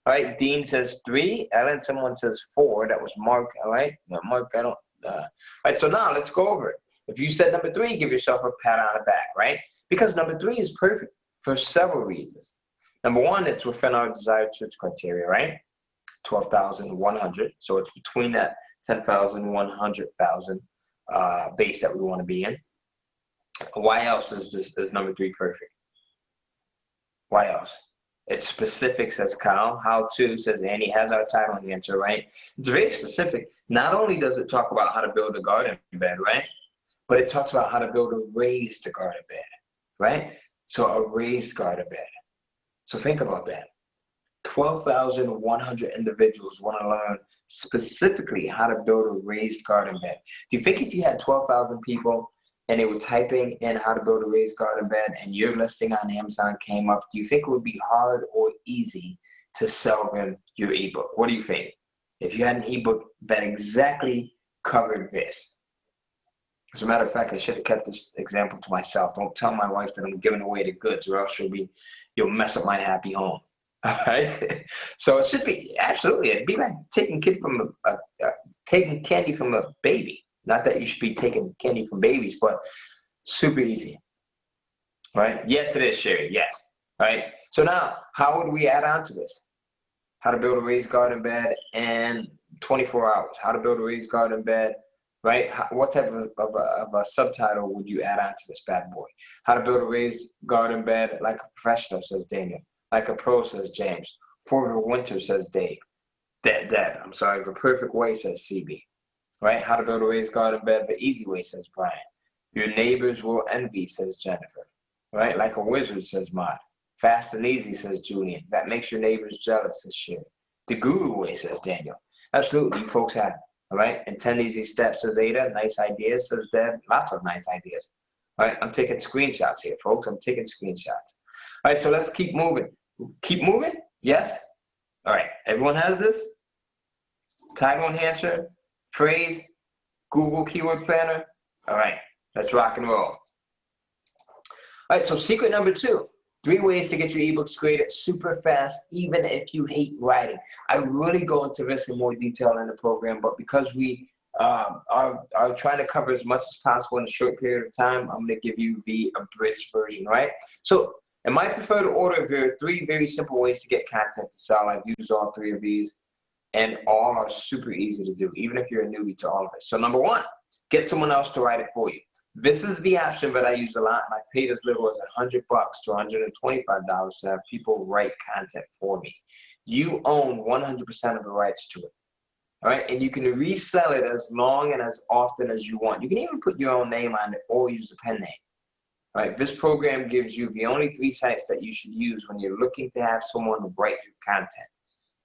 All right, Dean says 3. Ellen, someone says 4. That was Mark, all right? No, Mark, I don't. All right, so now let's go over it. If you said number 3, give yourself a pat on the back, right? Because number 3 is perfect for several reasons. Number 1, it's within our desired search criteria, right? 12,100. So it's between that 10,000, 100,000 base that we want to be in. Why else is number 3 perfect? Why else? It's specific, says Kyle. How to, says Annie, has our title and answer, right? It's very specific. Not only does it talk about how to build a garden bed, right? But it talks about how to build a raised garden bed, right? So a raised garden bed. So think about that. 12,100 individuals want to learn specifically how to build a raised garden bed. Do you think if you had 12,000 people and they were typing in how to build a raised garden bed and your listing on Amazon came up, do you think it would be hard or easy to sell them your ebook? What do you think? If you had an ebook that exactly covered this. As a matter of fact, I should have kept this example to myself. Don't tell my wife that I'm giving away the goods or else you'll mess up my happy home. All right. So it should be absolutely. It'd be like taking candy from a baby. Not that you should be taking candy from babies, but super easy. Right? Yes, it is, Sherry. Yes. All right. So now, how would we add on to this? How to build a raised garden bed in 24 hours. How to build a raised garden bed. Right? What type of a subtitle would you add on to this bad boy? How to build a raised garden bed like a professional, says Daniel. Like a pro, says James. For the winter, says Dave. I'm sorry. The perfect way, says CB. Right? How to build a raised garden bed the easy way, says Brian. Your neighbors will envy, says Jennifer. Right? Like a wizard, says Maud. Fast and easy, says Julian. That makes your neighbors jealous, says Sherry. The guru way, says Daniel. Absolutely, you folks have it. All right? And 10 easy steps, says Ada. Nice ideas, says Deb. Lots of nice ideas. All right? I'm taking screenshots here, folks. I'm taking screenshots. All right, so let's keep moving. Keep moving? Yes? All right, everyone has this? Title enhancer, phrase, Google Keyword Planner. All right, let's rock and roll. All right, so secret number 2, 3 ways to get your ebooks created super fast, even if you hate writing. I really go into this in more detail in the program, but because we are trying to cover as much as possible in a short period of time, I'm going to give you the abridged version, right? So in my preferred order, there are 3 very simple ways to get content to sell. I've used all 3 of these, and all are super easy to do, even if you're a newbie to all of it. So number 1, get someone else to write it for you. This is the option that I use a lot, and I paid as little as $100 to $125 to have people write content for me. You own 100% of the rights to it. All right, and you can resell it as long and as often as you want. You can even put your own name on it or use a pen name. All right, this program gives you the only 3 sites that you should use when you're looking to have someone write your content.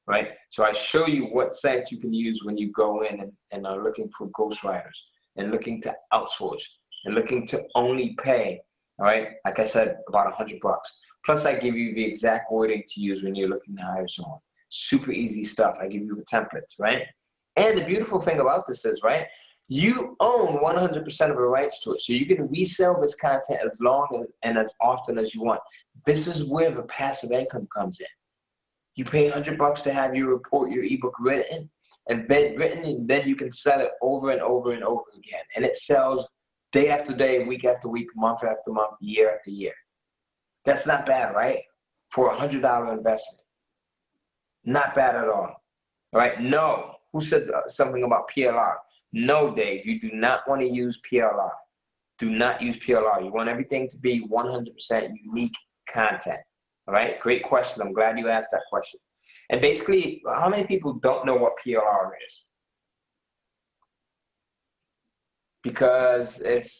Right, so I show you what sites you can use when you go in and are looking for ghostwriters and looking to outsource and looking to only pay, all right, like I said, about $100. Plus, I give you the exact wording to use when you're looking to hire someone. Super easy stuff. I give you the templates, right? And the beautiful thing about this is, right, you own 100% of the rights to it. So you can resell this content as long and as often as you want. This is where the passive income comes in. You pay $100 to have your ebook written, and then you can sell it over and over and over again. And it sells day after day, week after week, month after month, year after year. That's not bad, right? For a $100 investment. Not bad at all. All right? No. Who said something about PLR? No, Dave, you do not want to use PLR. Do not use PLR. You want everything to be 100% unique content. All right? Great question. I'm glad you asked that question. And basically, how many people don't know what PLR is? Because if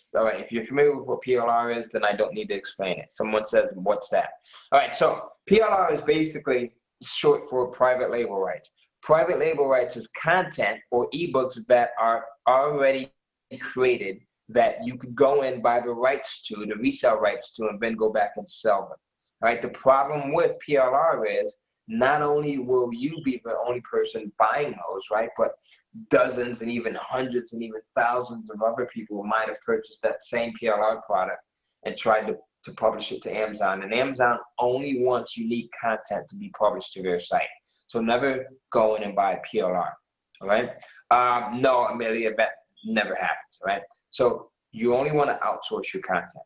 you're familiar with what PLR is, then I don't need to explain it. Someone says, what's that? All right, so PLR is basically short for private label rights. Private label rights is content or ebooks that are already created that you could go in, buy the rights to, the resale rights to, and then go back and sell them. All right, the problem with PLR is not only will you be the only person buying those, right, but dozens and even hundreds and even thousands of other people might have purchased that same PLR product and tried to publish it to Amazon. And Amazon only wants unique content to be published to their site. So never go in and buy a PLR, all right? No, Amelia, that never happens, right? So you only want to outsource your content.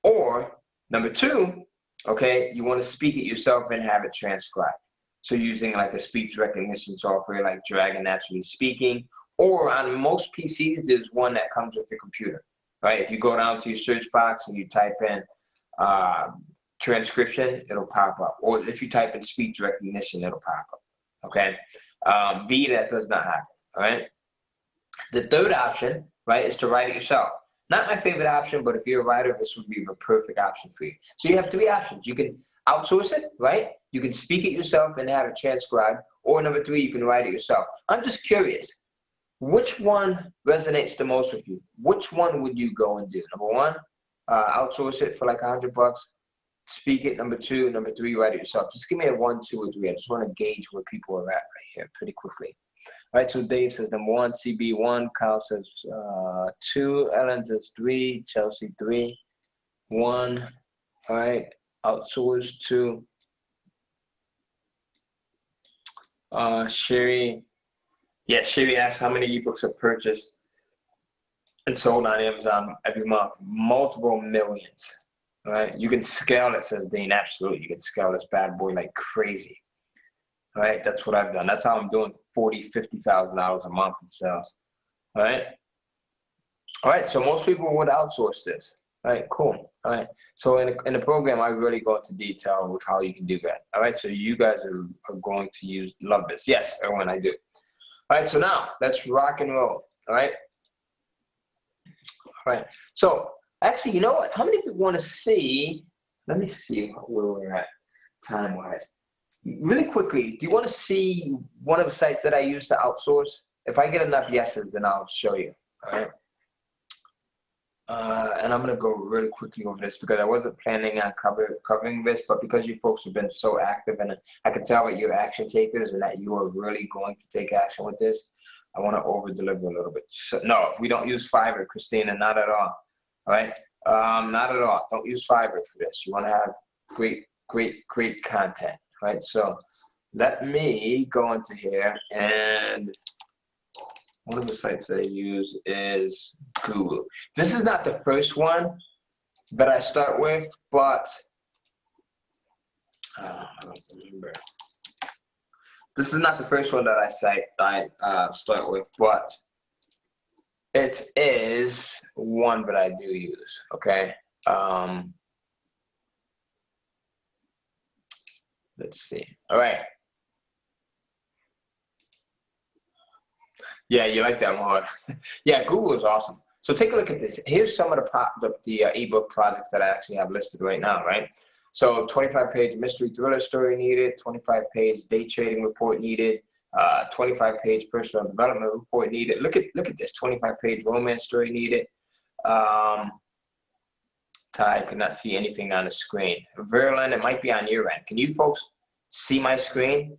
Or number two, okay, you want to speak it yourself and have it transcribed. So using like a speech recognition software like Dragon Naturally Speaking, or on most PCs, there's one that comes with your computer, right? If you go down to your search box and you type in transcription, it'll pop up. Or if you type in speech recognition, it'll pop up, okay? That does not happen, all right? The third option, right, is to write it yourself. Not my favorite option, but if you're a writer, this would be the perfect option for you. So you have three options. You can outsource it, right? You can speak it yourself and have it transcribed. Or number three, you can write it yourself. I'm just curious, which one resonates the most with you? Which one would you go and do? Number one, outsource it for like $100. Speak it. Number two. Number three, write it yourself. Just give me a 1, 2, or 3. I just want to gauge where people are at right here pretty quickly. All right, so Dave says number 1, CB 1, Kyle says 2, Ellen says 3, Chelsea 3, 1. All right, outsource 2. Sherry, yeah, Sherry asked how many ebooks are purchased and sold on Amazon every month. Multiple millions. All right, you can scale it, says Dean. Absolutely, you can scale this bad boy like crazy. All right, that's what I've done. That's how I'm doing $40,000, $50,000 a month in sales. All right. All right, so most people would outsource this. All right, cool. All right, so in the program, I really go into detail with how you can do that. All right, so you guys are going to love this. Yes, Erwin, I do. All right, so now let's rock and roll. All right. All right, so actually, you know what? How many people want to see? Let me see where we're at time-wise. Really quickly, do you want to see one of the sites that I use to outsource? If I get enough yeses, then I'll show you, all right? And I'm going to go really quickly over this because I wasn't planning on covering this, but because you folks have been so active and I can tell that you're action takers and that you are really going to take action with this, I want to over-deliver a little bit. So, no, we don't use Fiverr, Christina, not at all, all right? Not at all. Don't use Fiverr for this. You want to have great content. Right, so let me go into here, and one of the sites that I use is Google. This is not the first one that I start with, but I don't remember. This is not the first one that I start with, but it is one that I do use. Okay. Let's see. All right. Yeah, you like that one. Yeah, Google is awesome. So take a look at this. Here's some of the ebook projects that I actually have listed right now, right? So 25-page mystery thriller story needed, 25-page day trading report needed, 25-page personal development report needed. Look at this, 25-page romance story needed. Ty could not see anything on the screen. Verlin, it might be on your end. Can you folks see my screen?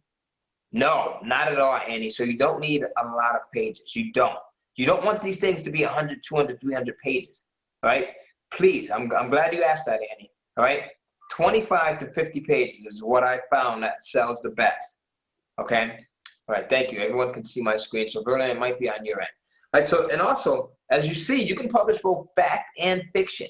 No, not at all, Annie. So you don't need a lot of pages. You don't. You don't want these things to be 100, 200, 300 pages, right? Please, I'm glad you asked that, Annie, all right? 25 to 50 pages is what I found that sells the best, okay? All right, thank you. Everyone can see my screen. So Verlin, it might be on your end. All right, so, and also, as you see, you can publish both fact and fiction.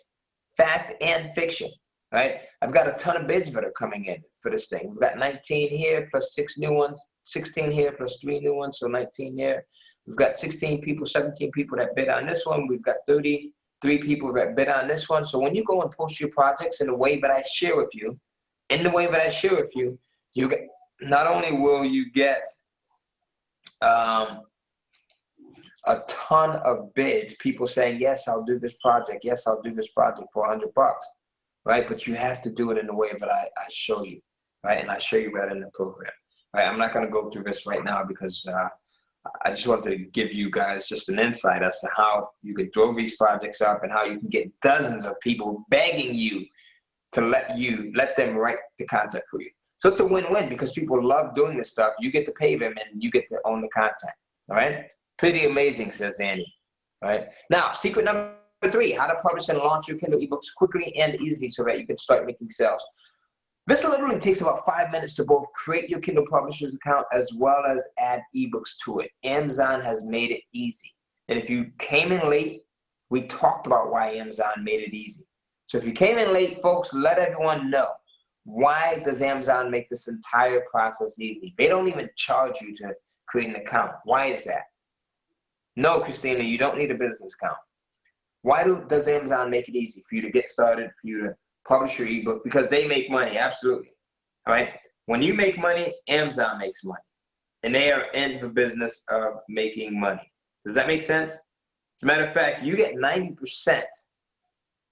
Fact and fiction, right? I've got a ton of bids that are coming in for this thing. We've got 19 here plus 6 new ones, 16 here plus 3 new ones, so 19 here. We've got 16 people, 17 people that bid on this one. We've got 33 people that bid on this one. So when you go and post your projects in the way that I share with you, you get, not only will you get a ton of bids, people saying, yes, I'll do this project. Yes, I'll do this project for $100, right? But you have to do it in the way that I show you, right? And I show you that in the program, right? I'm not going to go through this right now because I just wanted to give you guys just an insight as to how you can throw these projects up and how you can get dozens of people begging you to let them write the content for you. So it's a win-win because people love doing this stuff. You get to pay them and you get to own the content. All right. Pretty amazing, says Andy. All right. Now, secret number 3, how to publish and launch your Kindle ebooks quickly and easily so that you can start making sales. This literally takes about 5 minutes to both create your Kindle Publishers account as well as add ebooks to it. Amazon has made it easy. And if you came in late, we talked about why Amazon made it easy. So if you came in late, folks, let everyone know. Why does Amazon make this entire process easy? They don't even charge you to create an account. Why is that? No, Christina, you don't need a business account. Why does Amazon make it easy for you to get started, for you to publish your ebook? Because they make money, absolutely. All right. When you make money, Amazon makes money, and they are in the business of making money. Does that make sense? As a matter of fact, you get 90%.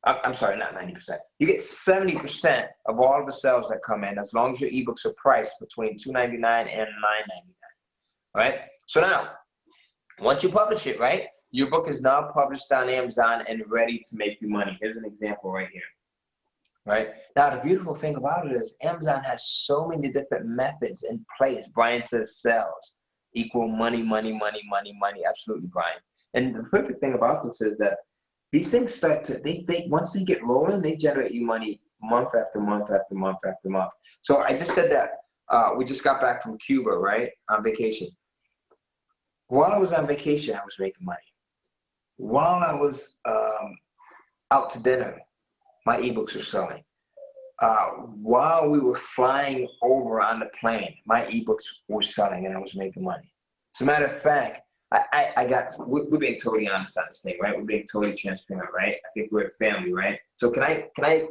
I'm sorry, not 90%. You get 70% of all of the sales that come in as long as your ebooks are priced between $2.99 and $9.99. All right. So now, once you publish it, right, your book is now published on Amazon and ready to make you money. Here's an example right here. Right now, the beautiful thing about it is Amazon has so many different methods in place. Brian says sales equal money, money, money, money, money. Absolutely, Brian. And the perfect thing about this is that these things start to, once they get rolling, they generate you money month after month after month after month. So I just said that we just got back from Cuba, right, on vacation. While I was on vacation, I was making money. While I was out to dinner, my ebooks were selling. While we were flying over on the plane, my ebooks were selling and I was making money. As a matter of fact, we're being totally honest on this thing, right? We're being totally transparent, right? I think we're a family, right? So can I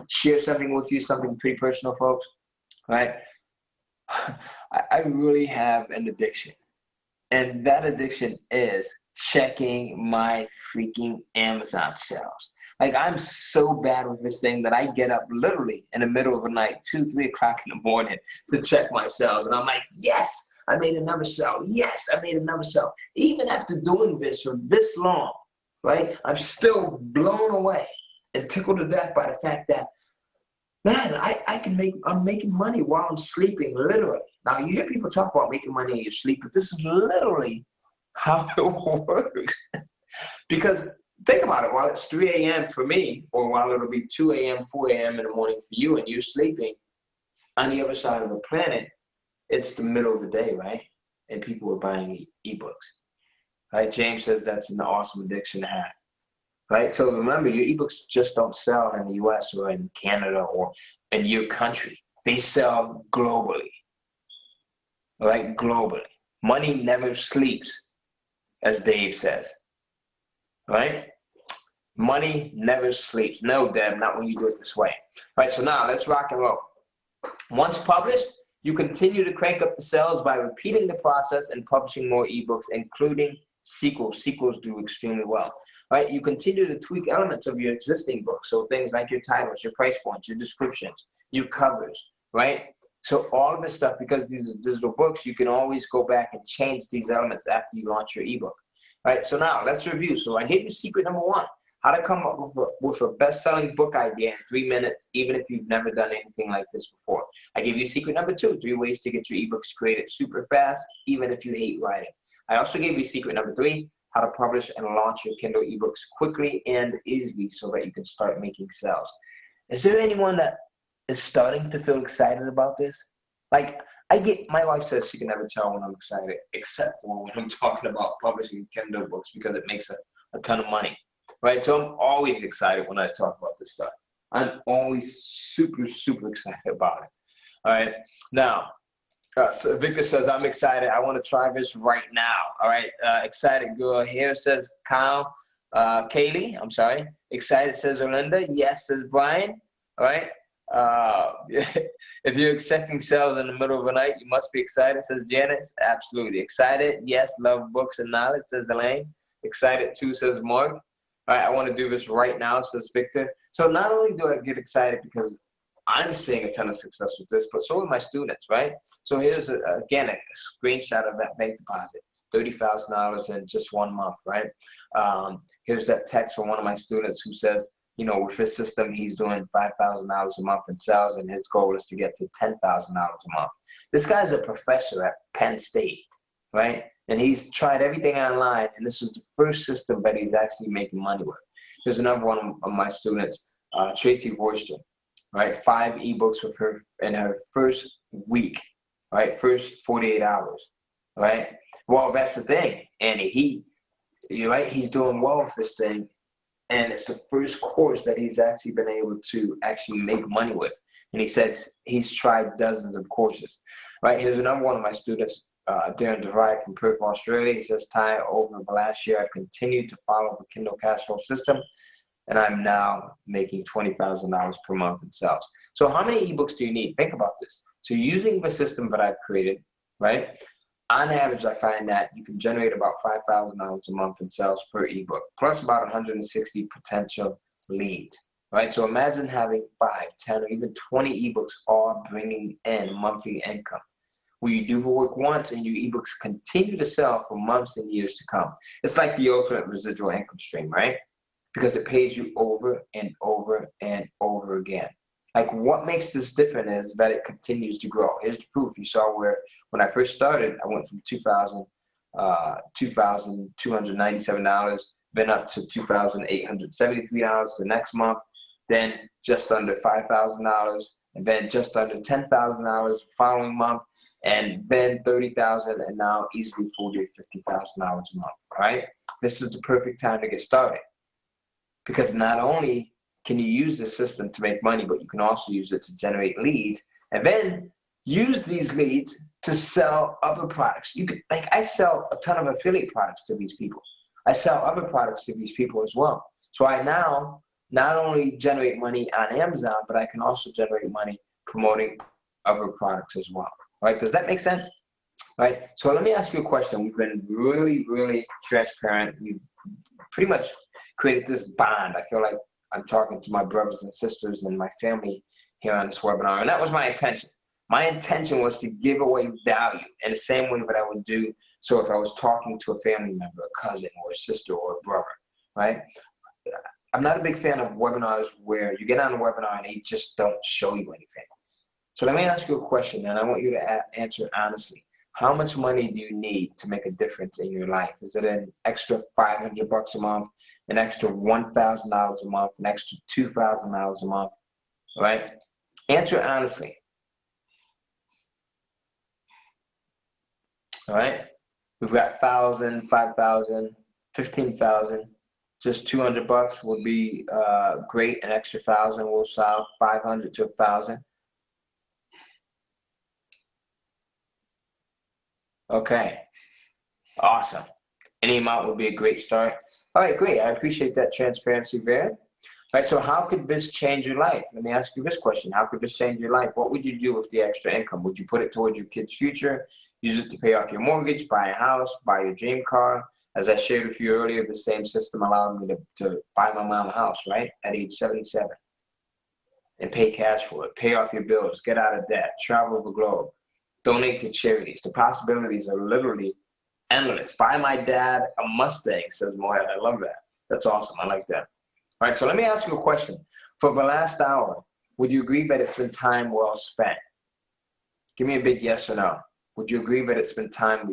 share something with you, something pretty personal, folks? Right? I really have an addiction. And that addiction is checking my freaking Amazon sales. Like, I'm so bad with this thing that I get up literally in the middle of the night, 2, 3 o'clock in the morning to check my sales. And I'm like, yes, I made another sale. Yes, I made another sale. Even after doing this for this long, right, I'm still blown away and tickled to death by the fact that, man, I'm making money while I'm sleeping, literally. Now, you hear people talk about making money in your sleep, but this is literally how it works. Because think about it, while it's 3 a.m. for me, or while it'll be 2 a.m., 4 a.m. in the morning for you, and you're sleeping on the other side of the planet, it's the middle of the day, right? And people are buying ebooks. Right? James says that's an awesome addiction to have. Right? So remember, your ebooks just don't sell in the US or in Canada or in your country. They sell globally. Right? Globally. Money never sleeps, as Dave says. Right? Money never sleeps. No, Deb, not when you do it this way. Right? So now let's rock and roll. Once published, you continue to crank up the sales by repeating the process and publishing more ebooks, including sequels. Sequels do extremely well. Right? You continue to tweak elements of your existing books. So things like your titles, your price points, your descriptions, your covers, right? So all of this stuff, because these are digital books, you can always go back and change these elements after you launch your ebook. Right? So now let's review. So I gave you secret number 1, how to come up with a best-selling book idea in 3 minutes, even if you've never done anything like this before. I gave you secret number 2, 3 ways to get your ebooks created super fast, even if you hate writing. I also gave you secret number 3, how to publish and launch your Kindle ebooks quickly and easily so that you can start making sales. Is there anyone that is starting to feel excited about this? Like, my wife says she can never tell when I'm excited, except for when I'm talking about publishing Kindle books because it makes a ton of money. Right? So I'm always excited when I talk about this stuff. I'm always super, super excited about it. All right. Now, so Victor says, I'm excited. I want to try this right now. All right. Excited girl here says Kyle. Kaylee, I'm sorry. Excited says Orlinda. Yes, says Brian. All right. If you're accepting sales in the middle of the night, you must be excited, says Janice. Absolutely. Excited. Yes, love books and knowledge, says Elaine. Excited too, says Mark. All right, I want to do this right now, says Victor. So not only do I get excited because I'm seeing a ton of success with this, but so are my students, right? So here's, again, a screenshot of that bank deposit, $30,000 in just 1 month, right? Here's that text from one of my students who says, with his system, he's doing $5,000 a month in sales, and his goal is to get to $10,000 a month. This guy's a professor at Penn State, right? And he's tried everything online, and this is the first system that he's actually making money with. Here's another one of my students, Tracy Voyster, right? 5 ebooks with her in her first week, right? First 48 hours, right? Well, that's the thing. And he's doing well with this thing. And it's the first course that he's actually been able to actually make money with. And he says he's tried dozens of courses, right? Here's another one of my students, Darren DeVry from Perth, Australia. He says, Ty, over the last year, I've continued to follow the Kindle cash flow system, and I'm now making $20,000 per month in sales. So how many ebooks do you need? Think about this. So using the system that I've created, right? On average, I find that you can generate about $5,000 a month in sales per ebook, plus about 160 potential leads, right? So imagine having 5, 10, or even 20 ebooks all bringing in monthly income, where you do the work once and your ebooks continue to sell for months and years to come. It's like the ultimate residual income stream, right? Because it pays you over and over and over again. Like, what makes this different is that it continues to grow. Here's the proof. You saw where when I first started, I went from $2,297, then up to $2,873 the next month, then just under $5,000, and then just under $10,000 the following month, and then $30,000, and now easily $40,000 or $50,000 a month, right? This is the perfect time to get started, because not only can you use the system to make money, but you can also use it to generate leads, and then use these leads to sell other products. You could, like, I sell a ton of affiliate products to these people. I sell other products to these people as well. So I now not only generate money on Amazon, but I can also generate money promoting other products as well. Right? Does that make sense? Right? So let me ask you a question. We've been really, really transparent. We've pretty much created this bond. I feel like I'm talking to my brothers and sisters and my family here on this webinar, and that was my intention. My intention was to give away value in the same way that I would do so if I was talking to a family member, a cousin, or a sister, or a brother, right? I'm not a big fan of webinars where you get on a webinar and they just don't show you anything. So let me ask you a question, and I want you to answer honestly. How much money do you need to make a difference in your life? Is it an extra $500 a month, an extra $1,000 a month, an extra $2,000 a month, right? Answer honestly. All right? We've got 1,000, 5,000, 15,000. Just $200 would be great. An extra 1,000 will solve 500 to 1,000. Okay, awesome. Any amount would be a great start. All right, great. I appreciate that transparency there. All right, so how could this change your life? Let me ask you this question. How could this change your life? What would you do with the extra income? Would you put it towards your kid's future, use it to pay off your mortgage, buy a house, buy your dream car? As I shared with you earlier, the same system allowed me to buy my mom a house, right, at age 77, and pay cash for it, pay off your bills, get out of debt, travel the globe, donate to charities. The possibilities are literally endless. Buy my dad a Mustang, says Moed. I love that. That's awesome. I like that. All right, so let me ask you a question. For the last hour, would you agree that it's been time well spent? Give me a big yes or no. Would you agree that it's been time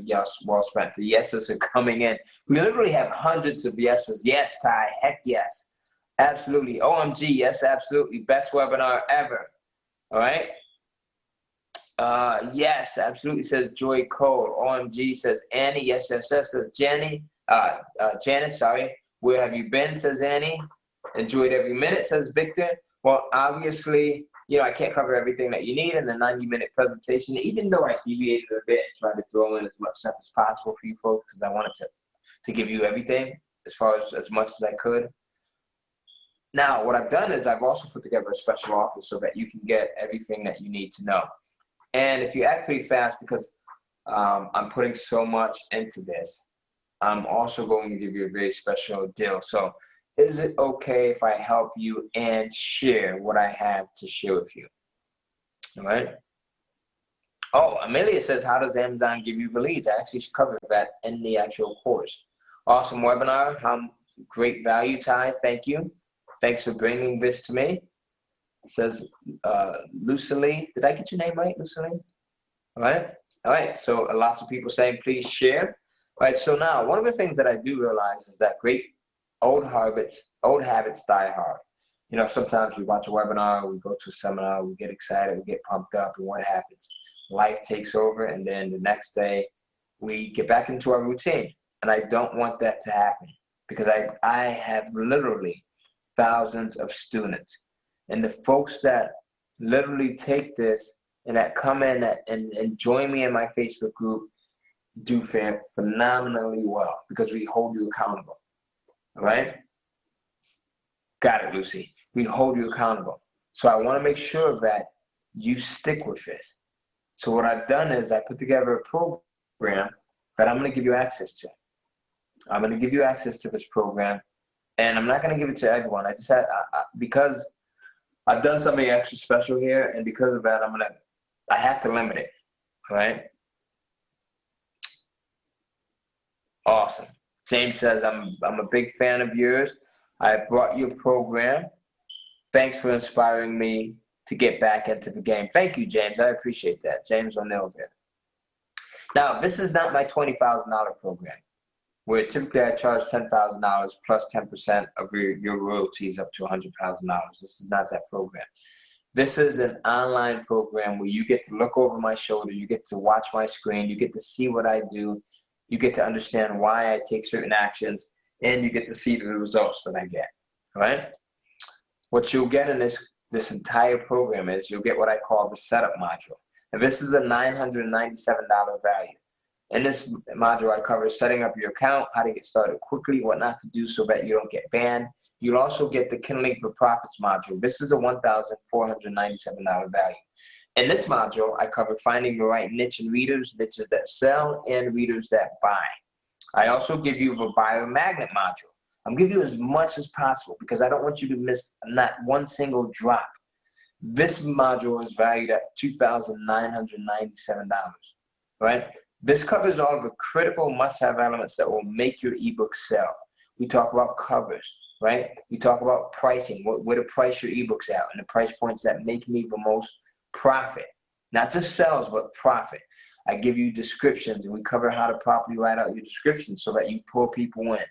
well spent? The yeses are coming in. We literally have hundreds of yeses. Yes, Ty. Heck yes. Absolutely. OMG. Yes, absolutely. Best webinar ever. All right. Yes, absolutely, says Joy Cole. OMG, says Annie. Yes, yes, yes, says Jenny. Janice, sorry. Where have you been, says Annie. Enjoyed every minute, says Victor. Well, obviously, I can't cover everything that you need in the 90-minute presentation, even though I deviated a bit and tried to throw in as much stuff as possible for you folks, because I wanted to give you everything as much as I could. Now, what I've done is I've also put together a special offer so that you can get everything that you need to know. And if you act pretty fast, because I'm putting so much into this, I'm also going to give you a very special deal. So is it okay if I help you and share what I have to share with you? All right. Oh, Amelia says, how does Amazon give you the leads? I actually covered that in the actual course. Awesome webinar. Great value, Ty. Thank you. Thanks for bringing this to me. It says Lucille. Did I get your name right, Lucille? All right. So lots of people saying please share. All right. So now one of the things that I do realize is that great old habits die hard. You know, sometimes we watch a webinar, we go to a seminar, we get excited, we get pumped up, and what happens? Life takes over, and then the next day we get back into our routine. And I don't want that to happen because I have literally thousands of students. And the folks that literally take this and that come in and join me in my Facebook group do phenomenally well because we hold you accountable. All right? Got it, Lucy. We hold you accountable. So I want to make sure that you stick with this. So what I've done is I put together a program that I'm going to give you access to. I'm going to give you access to this program, and I'm not going to give it to everyone. I just had, because I've done something extra special here, and because of that, I have to limit it, all right? Awesome. James says, I'm a big fan of yours. I brought your program. Thanks for inspiring me to get back into the game. Thank you, James. I appreciate that. James O'Neill there. Now, this is not my $20,000 program, where typically I charge $10,000 plus 10% of your royalties up to $100,000. This is not that program. This is an online program where you get to look over my shoulder, you get to watch my screen, you get to see what I do, you get to understand why I take certain actions, and you get to see the results that I get, all right? What you'll get in this entire program is you'll get what I call the setup module. And this is a $997 value. In this module, I cover setting up your account, how to get started quickly, what not to do so that you don't get banned. You'll also get the Kindling for Profits module. This is a $1,497 value. In this module, I cover finding the right niche in readers, niches that sell, and readers that buy. I also give you the biomagnet module. I'm giving you as much as possible because I don't want you to miss not one single drop. This module is valued at $2,997, right? This covers all of the critical must-have elements that will make your ebook sell. We talk about covers, right? We talk about pricing, where to price your ebooks out, and the price points that make me the most profit. Not just sales, but profit. I give you descriptions, and we cover how to properly write out your descriptions so that you pull people in.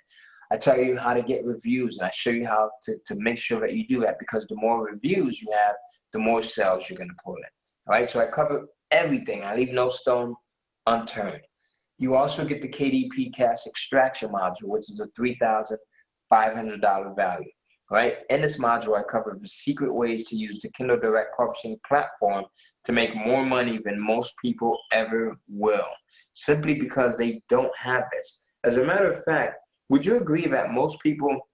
I tell you how to get reviews, and I show you how to make sure that you do that, because the more reviews you have, the more sales you're going to pull in. All right, so I cover everything. I leave no stone unturned. You also get the KDP Cash Extraction module, which is a $3,500 value. All right, in this module, I cover the secret ways to use the Kindle Direct Publishing platform to make more money than most people ever will, simply because they don't have this. As a matter of fact, would you agree that most people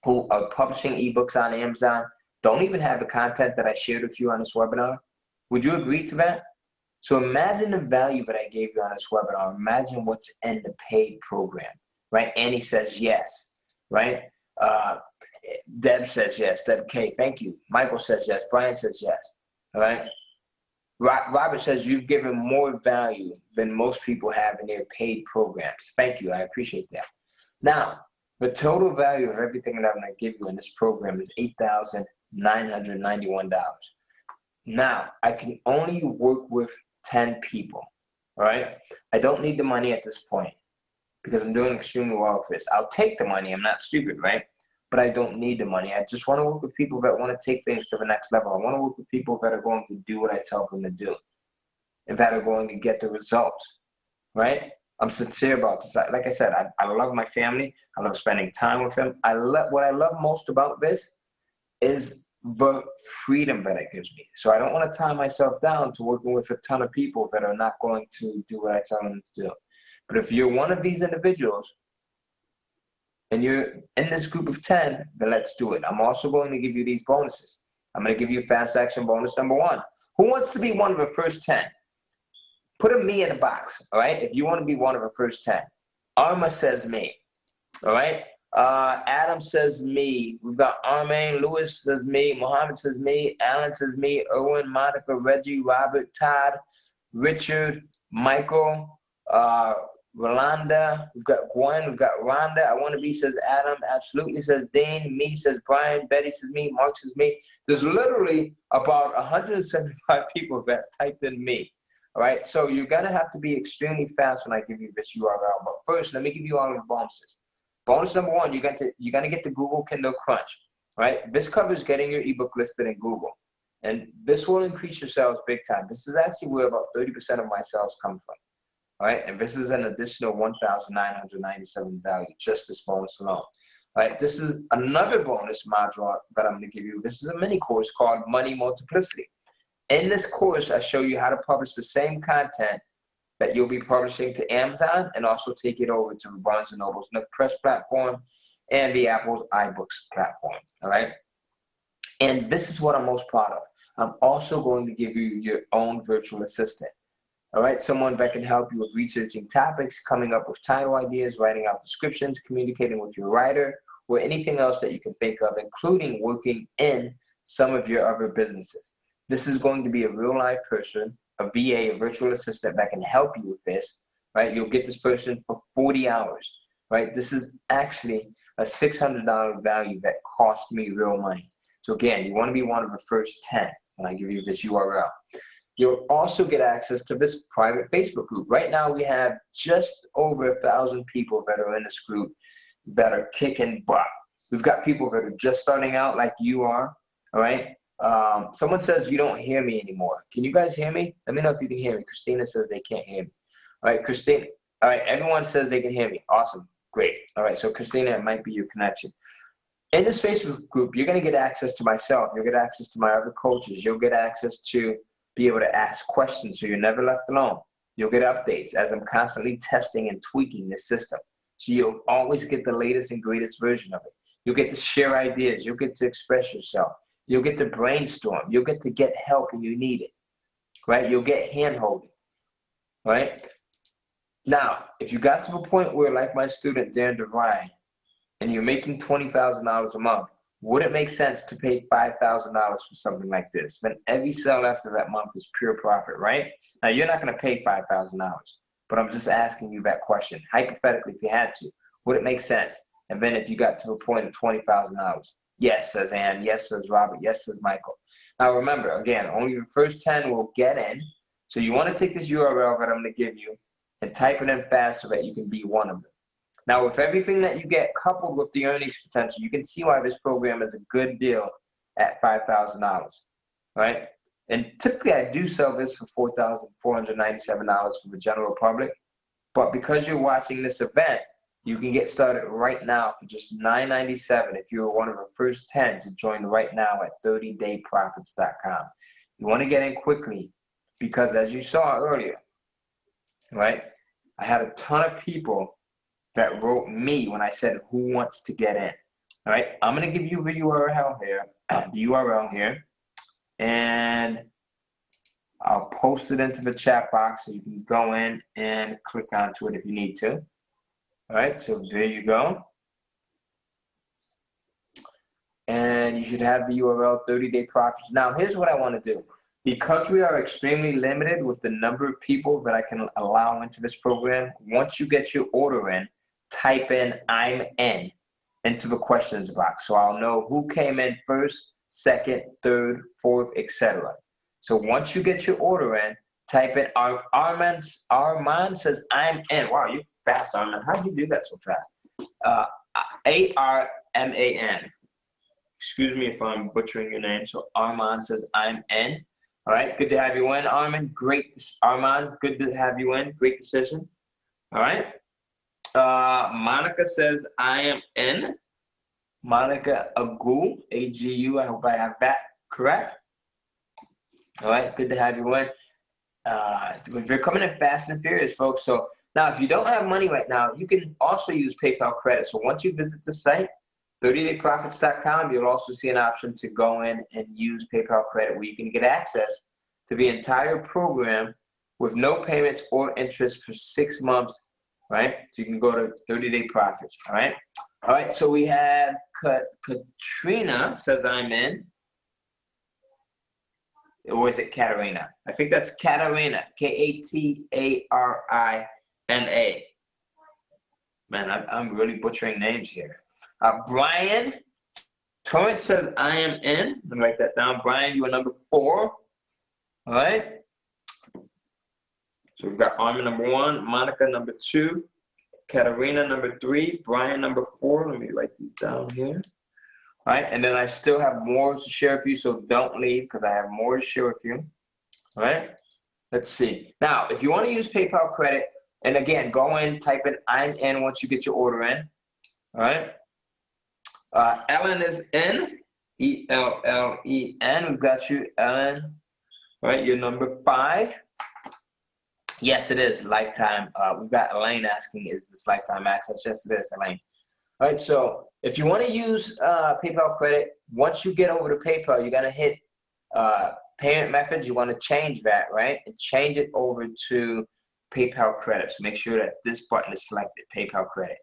who are publishing ebooks on Amazon don't even have the content that I shared with you on this webinar? Would you agree to that? So imagine the value that I gave you on this webinar. Imagine what's in the paid program, right? Annie says yes, right? Deb says yes. Deb K, thank you. Michael says yes. Brian says yes, all right? Robert says you've given more value than most people have in their paid programs. Thank you. I appreciate that. Now, the total value of everything that I'm going to give you in this program is $8,991. Now, I can only work with 10 people, all right? I don't need the money at this point because I'm doing extremely well with this. I'll take the money. I'm not stupid, right? But I don't need the money. I just want to work with people that want to take things to the next level. I want to work with people that are going to do what I tell them to do and that are going to get the results, right? I'm sincere about this. Like I said, I love my family. I love spending time with them. What I love most about this is the freedom that it gives me. So I don't want to tie myself down to working with a ton of people that are not going to do what I tell them to do. But if you're one of these individuals and you're in this group of 10, then let's do it. I'm also going to give you these bonuses. I'm going to give you fast action bonus number 1. Who wants to be one of the first 10? Put a me in the box, all right? If you want to be one of the first 10. Arma says me, all right? Adam says me. We've got Armaine. Lewis says me. Mohammed says me. Alan says me. Erwin, Monica, Reggie, Robert, Todd, Richard, Michael, Rolanda, we've got Gwen, we've got Rhonda. I want to be, says Adam. Absolutely, says Dane. Me, says Brian. Betty says me. Mark says me. There's literally about 175 people that typed in me. All right, so you're gonna have to be extremely fast when I give you this URL. But first, let me give you all of the bonuses. Bonus number one, you're gonna get the Google Kindle Crunch. Right, this covers getting your ebook listed in Google, and this will increase your sales big time. This is actually where about 30% of my sales come from. All right, and this is an additional $1,997 value, just this bonus alone. All right, this is another bonus module that I'm going to give you. This is a mini course called Money Multiplicity. In this course, I show you how to publish the same content that you'll be publishing to Amazon and also take it over to Barnes & Noble's Nook Press platform and the Apple's iBooks platform. All right, and this is what I'm most proud of. I'm also going to give you your own virtual assistant. All right, someone that can help you with researching topics, coming up with title ideas, writing out descriptions, communicating with your writer, or anything else that you can think of, including working in some of your other businesses. This is going to be a real life person, a VA, a virtual assistant that can help you with this, right? You'll get this person for 40 hours, right? This is actually a $600 value that cost me real money. So again, you want to be one of the first 10 when I give you this URL. You'll also get access to this private Facebook group. Right now, we have just over 1,000 people that are in this group that are kicking butt. We've got people that are just starting out like you are, all right? Someone says you don't hear me anymore. Can you guys hear me? Let me know if you can hear me. Christina says they can't hear me. All right, Christina. All right, everyone says they can hear me. Awesome, great. All right, so Christina, it might be your connection. In this Facebook group, you're going to get access to myself. You'll get access to my other coaches. You'll get access to be able to ask questions so you're never left alone. You'll get updates as I'm constantly testing and tweaking this system. So you'll always get the latest and greatest version of it. You'll get to share ideas. You'll get to express yourself. You'll get to brainstorm. You'll get to get help when you need it, right? You'll get hand-holding, right? Now, if you got to a point where, like my student, Darren DeVry, and you're making $20,000 a month, would it make sense to pay $5,000 for something like this? When every sale after that month is pure profit, right? Now, you're not going to pay $5,000, but I'm just asking you that question. Hypothetically, if you had to, would it make sense? And then if you got to a point of $20,000, yes, says Ann, yes, says Robert, yes, says Michael. Now, remember, again, only the first 10 will get in. So you want to take this URL that I'm going to give you and type it in fast so that you can be one of them. Now, with everything that you get coupled with the earnings potential, you can see why this program is a good deal at $5,000, right? And typically, I do sell this for $4,497 for the general public. But because you're watching this event, you can get started right now for just $997 if you're one of the first 10 to join right now at 30dayprofits.com. You want to get in quickly because, as you saw earlier, right, I had a ton of people that wrote me when I said who wants to get in. All right, I'm gonna give you the URL here, and I'll post it into the chat box so you can go in and click onto it if you need to. All right, so there you go. And you should have the URL 30-day profits. Now, here's what I want to do. Because we are extremely limited with the number of people that I can allow into this program, once you get your order in, type in I'm in into the questions box. So I'll know who came in first, second, third, fourth, etc. So once you get your order in, type in Armand says I'm in. Wow, you're fast, Armand. How did you do that so fast? A-R-M-A-N. Excuse me if I'm butchering your name. So Armand says I'm in. All right, good to have you in, Armand. Great, Armand, good to have you in. Great decision. All right. Monica says I am in. Monica Agu, A-G-U. I hope I have that correct. All right, good to have you in. We're coming in fast and furious, folks. So now, if you don't have money right now, you can also use PayPal credit. So once you visit the site, 30dayprofits.com, you'll also see an option to go in and use PayPal credit where you can get access to the entire program with no payments or interest for 6 months, right? So you can go to 30-day profits, all right? All right, so we have Katrina says I'm in. Or is it Katarina? I think that's Katarina, Katarina. Man, I'm really butchering names here. Brian Torrance says, I am in. Let me write that down. Brian, you are number 4. All right. So we've got Armin number 1, Monica number 2, Katarina number 3, Brian number 4. Let me write these down here. All right. And then I still have more to share with you, so don't leave because I have more to share with you. All right. Let's see. Now, if you want to use PayPal credit, and again, go in, type in I'm in once you get your order in. All right. Ellen is in. ELLEN. We've got you, Ellen. All right. You're number 5. Yes, it is lifetime. We've got Elaine asking, is this lifetime access? Yes, it is, Elaine. All right. So if you want to use PayPal credit, once you get over to PayPal, you're going to hit payment methods. You want to change that, right? And change it over to PayPal credits. Make sure that this button is selected, PayPal credit.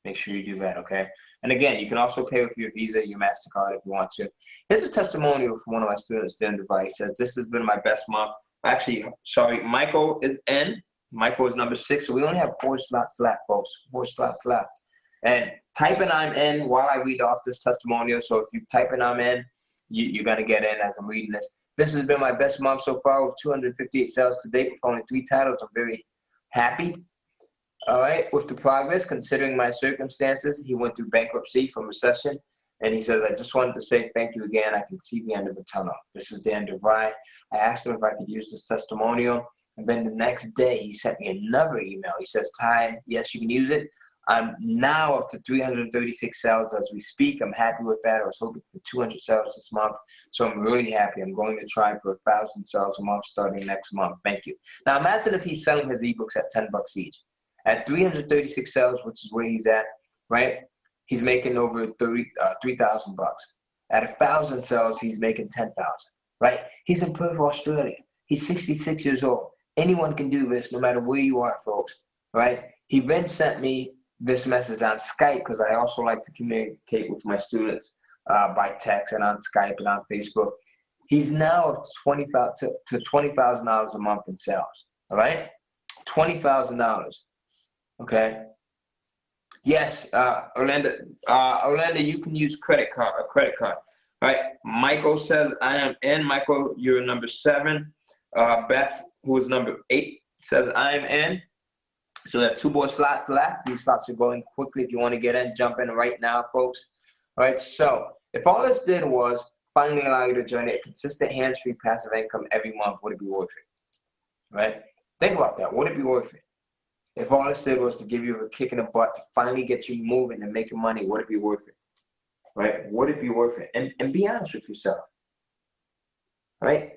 Make sure you do that, okay? And again, you can also pay with your Visa, your MasterCard if you want to. Here's a testimonial from one of my students, Dan Devine. He says, this has been my best month. Actually, sorry, Michael is in. Michael is number 6. So we only have 4 slots left, folks. 4 slots left. And type in I'm in while I read off this testimonial. So if you type in I'm in, you're going to get in as I'm reading this. This has been my best month so far with 258 sales to date with only 3 titles. I'm very happy. All right, with the progress, considering my circumstances, he went through bankruptcy from recession, and he says, I just wanted to say thank you again. I can see the end of the tunnel. This is Dan DeVry. I asked him if I could use this testimonial, and then the next day, he sent me another email. He says, Ty, yes, you can use it. I'm now up to 336 sales as we speak. I'm happy with that. I was hoping for 200 sales this month, so I'm really happy. I'm going to try for 1,000 sales a month starting next month. Thank you. Now, imagine if he's selling his ebooks at $10 each. At 336 sales, which is where he's at, right? He's making over $3,000 bucks. At 1,000 sales, he's making 10,000, right? He's in Perth, Australia. He's 66 years old. Anyone can do this, no matter where you are, folks, right? He then sent me this message on Skype because I also like to communicate with my students by text and on Skype and on Facebook. He's now up to $20,000 a month in sales, all right? $20,000. Okay. Yes, Orlando, you can use a credit card. All right. Michael says, I am in. Michael, you're number 7. Beth, who is number 8, says, I am in. So we have 2 more slots left. These slots are going quickly. If you want to get in, jump in right now, folks. All right. So if all this did was finally allow you to generate a consistent hands-free passive income every month, would it be worth it? Right? Think about that. Would it be worth it? If all this did was to give you a kick in the butt to finally get you moving and making money, would it be worth it? Right? Would it be worth it? And be honest with yourself. Right?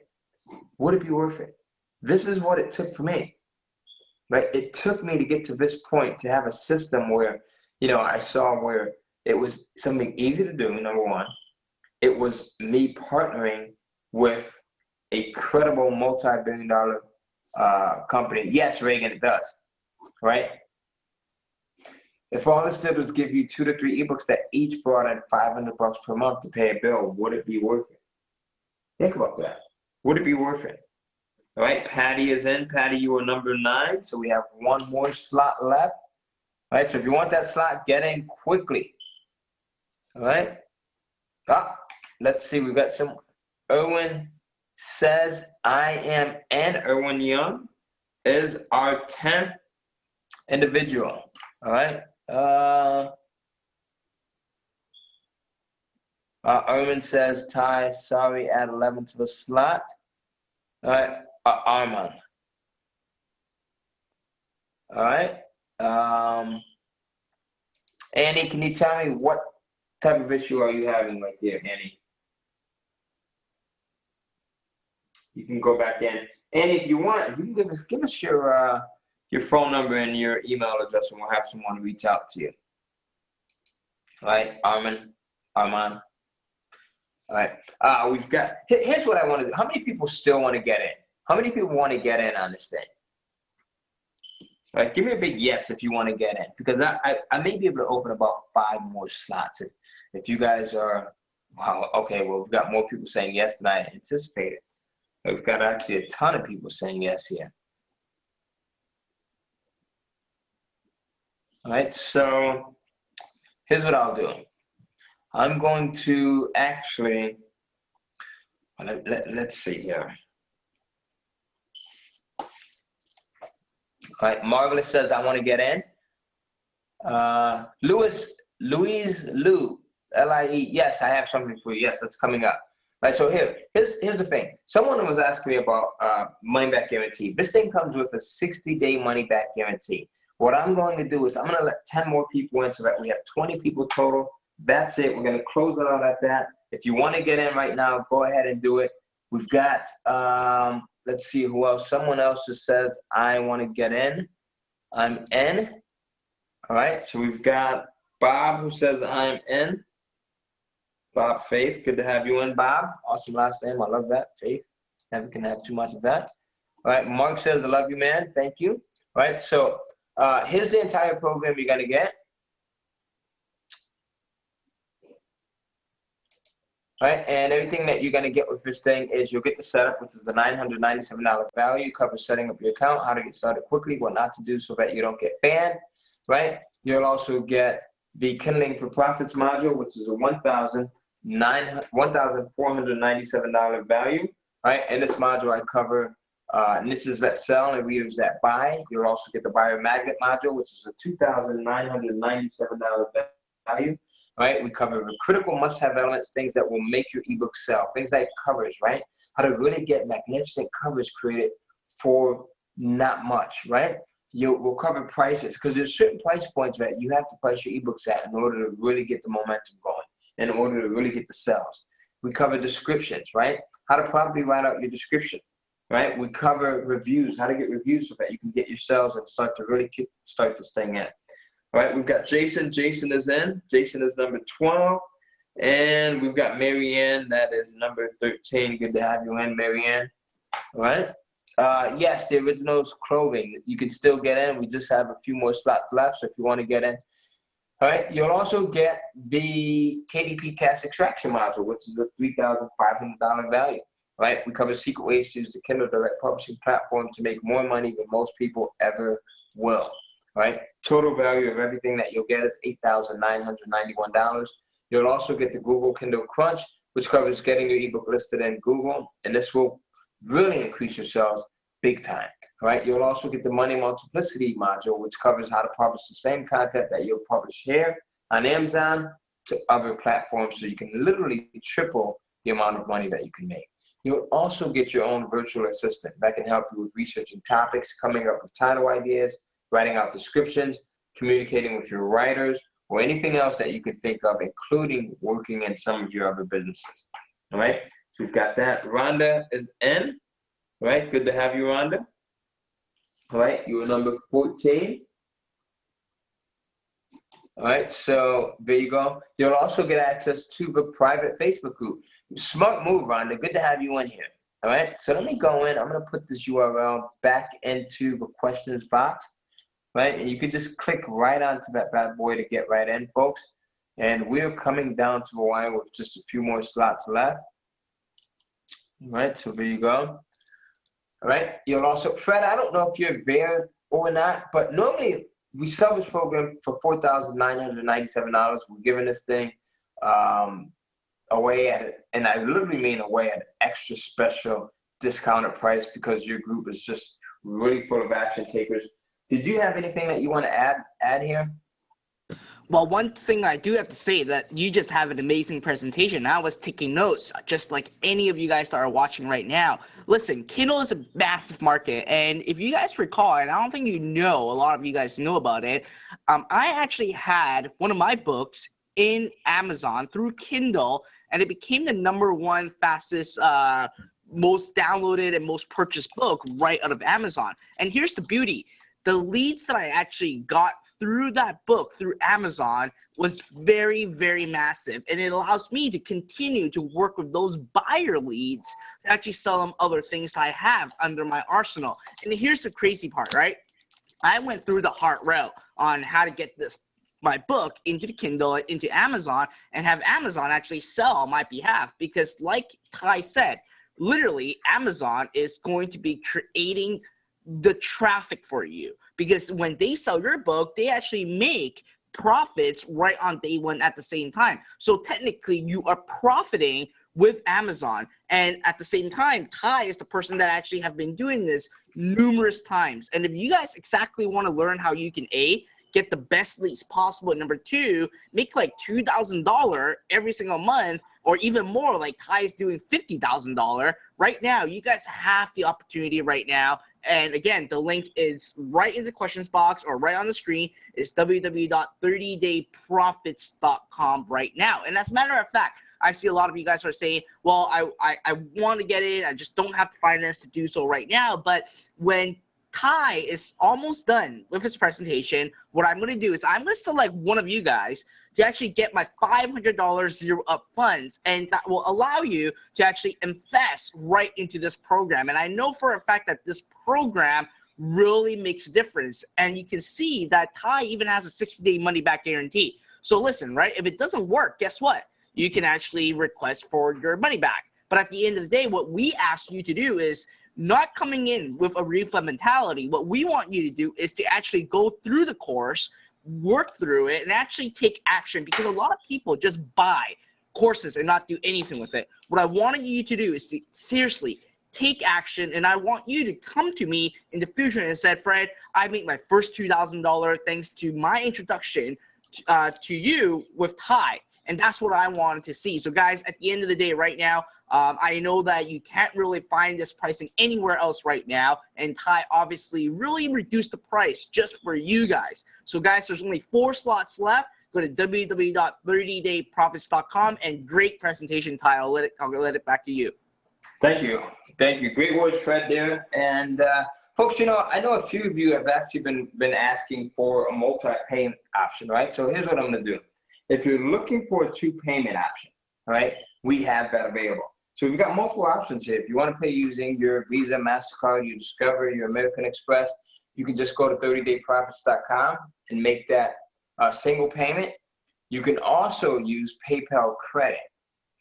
Would it be worth it? This is what it took for me. Right? It took me to get to this point to have a system where, you know, I saw where it was something easy to do, number 1. It was me partnering with a credible multi-billion-dollar company. Yes, Reagan, it does. Right? If all this did was give you 2 to 3 ebooks that each brought in $500 per month to pay a bill, would it be worth it? Think about that. Would it be worth it? All right, Patty is in. Patty, you are number 9, so we have 1 more slot left. All right, so if you want that slot, get in quickly. All right. Let's see. We've got some. Erwin says, I am in. Erwin Young is our 10th individual. All right. Erwin says, Ty, sorry, add 11 to the slot. All right. Arman. All right. Annie, can you tell me what type of issue are you having right there, Annie? You can go back in. Annie, if you want, you can give us your phone number and your email address, and we'll have someone reach out to you. All right, Arman. All right. We've got. Here's what I want to do. How many people still want to get in? How many people want to get in on this thing? All right, give me a big yes if you want to get in, because I may be able to open about 5 more slots if you guys are. Wow. Okay. Well, we've got more people saying yes than I anticipated. We've got actually a ton of people saying yes here. All right, so here's what I'll do. I'm going to actually, let's see here. All right, Marvelous says, I want to get in. Louise Lou, L-I-E, yes, I have something for you. Yes, that's coming up. All right, so here's the thing. Someone was asking me about money back guarantee. This thing comes with a 60-day money back guarantee. What I'm going to do is I'm going to let 10 more people in so that we have 20 people total. That's it. We're going to close it out at that. If you want to get in right now, go ahead and do it. We've got, let's see who else. Someone else just says, I want to get in. I'm in. All right, so we've got Bob who says, I'm in. Bob Faith, good to have you in, Bob. Awesome last name. I love that. Faith. Never can have too much of that. All right, Mark says, I love you, man. Thank you. All right, so here's the entire program you're going to get. All right, and everything that you're going to get with this thing is you'll get the setup, which is a $997 value. Covers setting up your account, how to get started quickly, what not to do so that you don't get banned, right? You'll also get the Kindling for Profits module, which is a $1,497 value, right? In this module, I cover niches that sell and readers that buy. You'll also get the Buyer Magnet module, which is a $2,997 value, right? We cover the critical must-have elements, things that will make your ebook sell, things like covers, right? How to really get magnificent covers created for not much, right? We'll cover prices because there's certain price points that you have to price your ebooks at in order to really get the momentum going, in order to really get the sales. We cover descriptions, right? How to properly write out your description, right? We cover reviews, how to get reviews so that you can get your sales and start to really start this thing in. All right, we've got Jason. Jason is in. Jason is number 12. And we've got Marianne. That is number 13. Good to have you in, Marianne. All right. Yes, the Originals clothing. You can still get in. We just have a few more slots left, so if you want to get in. All right, you'll also get the KDP Cash Extraction module, which is a $3,500 value. Right, we cover secret ways to use the Kindle Direct Publishing platform to make more money than most people ever will. Right, total value of everything that you'll get is $8,991. You'll also get the Google Kindle Crunch, which covers getting your ebook listed in Google, and this will really increase your sales big time. All right, you'll also get the Money Multiplicity module, which covers how to publish the same content that you'll publish here on Amazon to other platforms, so you can literally triple the amount of money that you can make. You'll also get your own virtual assistant that can help you with researching topics, coming up with title ideas, writing out descriptions, communicating with your writers, or anything else that you could think of, including working in some of your other businesses. All right, so we've got that. Rhonda is in. All right, good to have you, Rhonda. All right, you were number 14. All right, so there you go. You'll also get access to the private Facebook group. Smart move, Rhonda. Good to have you in here. All right, so let me go in. I'm going to put this URL back into the questions box. Right, and you can just click right onto that bad boy to get right in, folks. And we're coming down to the wire with just a few more slots left. All right, so there you go. All right, you'll also, Fred, I don't know if you're there or not, but normally we sell this program for $4,997. We're giving this thing away at it, and I literally mean away at an extra special discounted price because your group is just really full of action takers. Did you have anything that you want to add here? Well, one thing I do have to say that you just have an amazing presentation. I was taking notes, just like any of you guys that are watching right now. Listen, Kindle is a massive market, and if you guys recall, and I don't think you know, a lot of you guys know about it, I actually had one of my books in Amazon through Kindle, and it became the #1 fastest most downloaded and most purchased book right out of Amazon. And here's the beauty. The leads that I actually got through that book, through Amazon, was very, very massive. And it allows me to continue to work with those buyer leads to actually sell them other things that I have under my arsenal. And here's the crazy part, right? I went through the hard route on how to get my book into the Kindle, into Amazon, and have Amazon actually sell on my behalf. Because like Ty said, literally Amazon is going to be creating the traffic for you, because when they sell your book, they actually make profits right on day one at the same time. So technically you are profiting with Amazon. And at the same time, Ty is the person that actually have been doing this numerous times. And if you guys exactly want to learn how you can get the best leads possible, and number two, make like $2,000 every single month, or even more, like Ty is doing $50,000 right now, you guys have the opportunity right now. And again, the link is right in the questions box or right on the screen. It's www.30dayprofits.com right now. And as a matter of fact, I see a lot of you guys are saying, well, I want to get in. I just don't have the finance to do so right now. But when Ty is almost done with his presentation, what I'm going to do is I'm going to select one of you guys to actually get my $500 zero up funds, and that will allow you to actually invest right into this program. And I know for a fact that this program really makes a difference. And you can see that Ty even has a 60-day money-back guarantee. So listen, right? If it doesn't work, guess what? You can actually request for your money back. But at the end of the day, what we ask you to do is not coming in with a refund mentality. What we want you to do is to actually go through the course, work through it, and actually take action, because a lot of people just buy courses and not do anything with it. What I wanted you to do is to seriously take action, and I want you to come to me in the future and say, Fred, I made my first $2,000 thanks to my introduction to you with Ty. And that's what I wanted to see. So guys, at the end of the day right now, I know that you can't really find this pricing anywhere else right now. And Ty obviously really reduced the price just for you guys. So guys, there's only 4 slots left. Go to www.30dayprofits.com, and great presentation, Ty. I'll let it back to you. Thank you. Thank you. Great words, Fred, there. And folks, you know, I know a few of you have actually been asking for a multi-payment option, right? So here's what I'm going to do. If you're looking for a 2-payment option, right, we have that available. So we've got multiple options here. If you want to pay using your Visa, MasterCard, your Discover, your American Express, you can just go to 30dayprofits.com and make that a single payment. You can also use PayPal credit,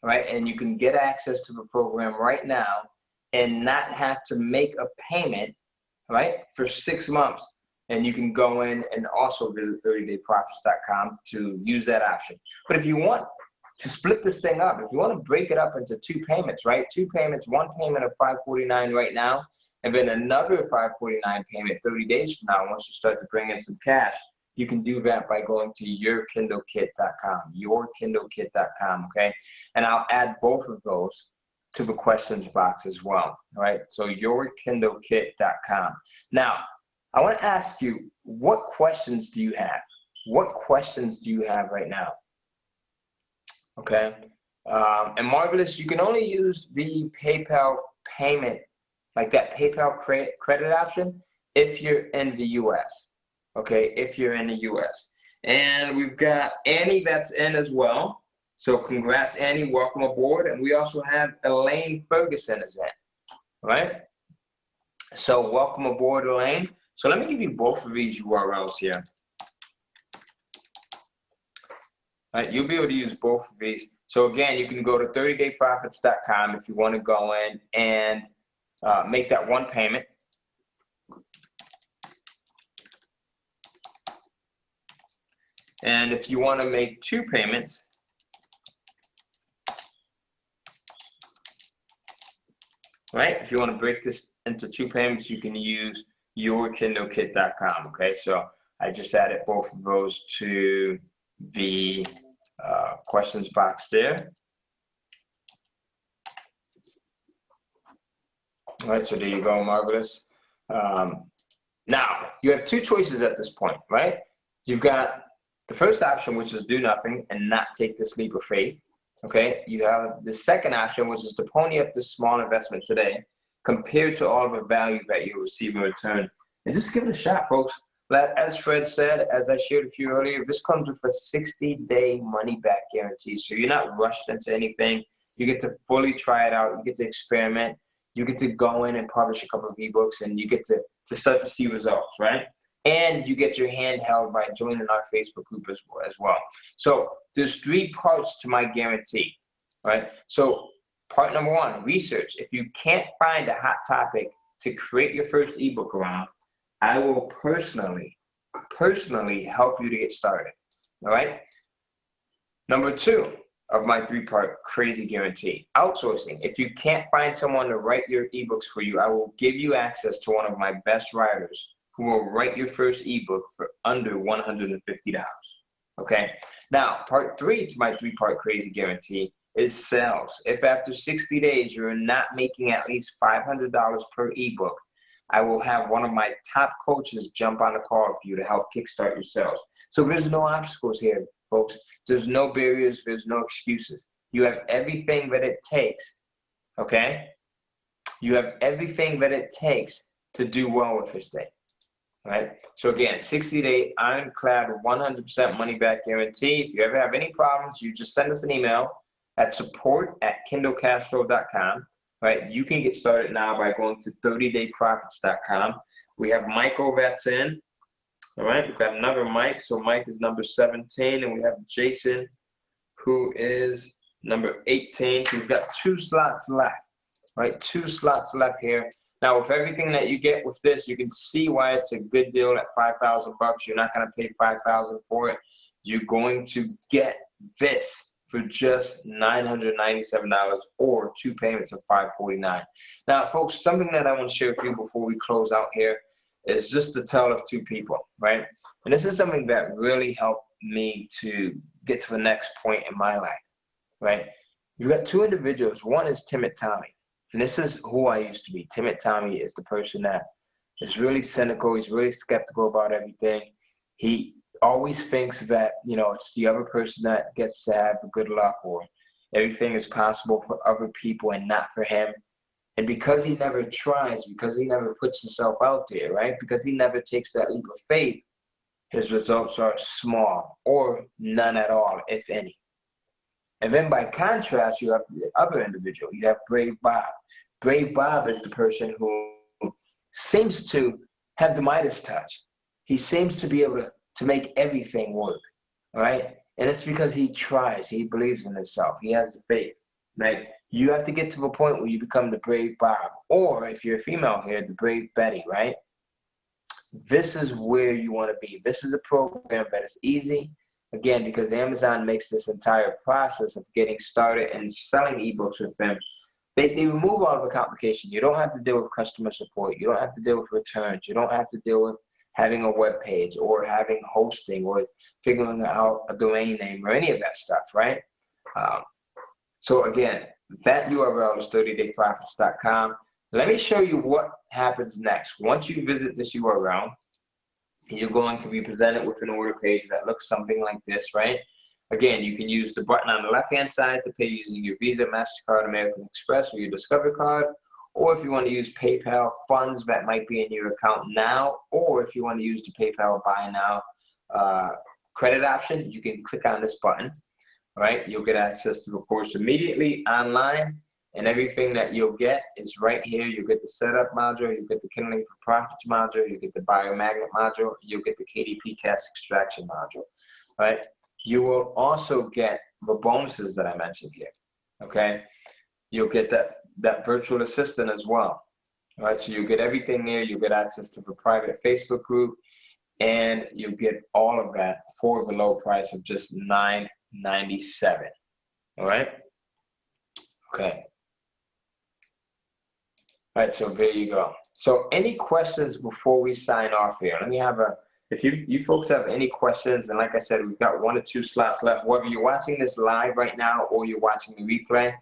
right? And you can get access to the program right now and not have to make a payment, right, for 6 months. And you can go in and also visit 30dayprofits.com to use that option. But if you want to split this thing up, if you want to break it up into 2 payments, right? 2 payments, 1 payment of $549 right now, and then another $549 payment 30 days from now once you start to bring in some cash, you can do that by going to yourkindlekit.com, yourkindlekit.com, okay? And I'll add both of those to the questions box as well, all right? So yourkindlekit.com. Now, I want to ask you, what questions do you have? What questions do you have right now? Okay. And Marvelous, you can only use the PayPal payment, like that PayPal credit option, if you're in the U.S. Okay, if you're in the U.S. And we've got Annie that's in as well. So congrats, Annie. Welcome aboard. And we also have Elaine Ferguson is in. All right. So welcome aboard, Elaine. So let me give you both of these URLs here. All right, you'll be able to use both of these. So again, you can go to 30dayprofits.com if you want to go in and make that 1 payment. And if you want to make 2 payments, right? If you want to break this into 2 payments, you can use yourkindlekit.com. Okay, so I just added both of those to the questions box there. All right, so there you go, Marvelous. Now, you have 2 choices at this point, right? You've got the first option, which is do nothing and not take this leap of faith. Okay, you have the second option, which is to pony up this small investment today compared to all of the value that you'll receive in return. And just give it a shot, folks. As Fred said, as I shared with you earlier, this comes with a 60-day money-back guarantee. So you're not rushed into anything. You get to fully try it out. You get to experiment. You get to go in and publish a couple of ebooks, and you get to start to see results, right? And you get your hand held by joining our Facebook group as well. So there's 3 parts to my guarantee, right? So part number 1, research. If you can't find a hot topic to create your first ebook around, I will personally help you to get started. All right. Number 2 of my 3-part crazy guarantee, outsourcing. If you can't find someone to write your ebooks for you, I will give you access to one of my best writers who will write your first ebook for under $150. Okay. Now, part 3 to my 3-part crazy guarantee is sales. If after 60 days you're not making at least $500 per ebook, I will have one of my top coaches jump on a call for you to help kickstart your sales. So there's no obstacles here, folks. There's no barriers. There's no excuses. You have everything that it takes, okay? You have everything that it takes to do well with this thing, right? So again, 60-day ironclad 100% money-back guarantee. If you ever have any problems, you just send us an email at support@kindlecashflow.com. Right, you can get started now by going to 30dayprofits.com. We have Michael that's in. All right, we've got another Mike. So Mike is number 17, and we have Jason, who is number 18. So we've got 2 slots left. Right, 2 slots left here. Now, with everything that you get with this, you can see why it's a good deal at $5,000 bucks. You're not going to pay $5,000 for it. You're going to get this for just $997 or 2 payments of $549. Now, folks, something that I want to share with you before we close out here is just the tale of 2 people, right? And this is something that really helped me to get to the next point in my life, right? You've got 2 individuals. One is Timid Tommy, and this is who I used to be. Timid Tommy is the person that is really cynical. He's really skeptical about everything. He always thinks that, you know, it's the other person that gets to have the good luck, or everything is possible for other people and not for him. And because he never tries, because he never puts himself out there, right? Because he never takes that leap of faith, his results are small or none at all, if any. And then by contrast, you have the other individual. You have Brave Bob. Brave Bob is the person who seems to have the Midas touch. He seems to be able to make everything work, right? And it's because he tries. He believes in himself. He has the faith, right? You have to get to the point where you become the Brave Bob, or if you're a female here, the Brave Betty, right? This is where you want to be. This is a program that is easy, again, because Amazon makes this entire process of getting started and selling ebooks with them. They remove all of the complication. You don't have to deal with customer support. You don't have to deal with returns. You don't have to deal with having a web page or having hosting or figuring out a domain name or any of that stuff, right? So again, that URL is 30dayprofits.com. Let me show you what happens next. Once you visit this URL, you're going to be presented with an order page that looks something like this, right? Again, you can use the button on the left-hand side to pay using your Visa, MasterCard, American Express, or your Discover card. Or if you want to use PayPal funds that might be in your account now, or if you want to use the PayPal Buy Now credit option, you can click on this button, right? You'll get access to the course immediately online, and everything that you'll get is right here. You'll get the setup module, you'll get the Kindling for Profits module, you'll get the Biomagnet module, you'll get the KDP Cast Extraction module, right? You will also get the bonuses that I mentioned here, okay? You'll get that virtual assistant as well. All right, so you get everything there. You get access to the private Facebook group, and you get all of that for the low price of just $997. All right. Okay. All right, so there you go. So any questions before we sign off here? Let me have if you folks have any questions, and like I said, we've got 1 or 2 slots left. Whether you're watching this live right now or you're watching the replay,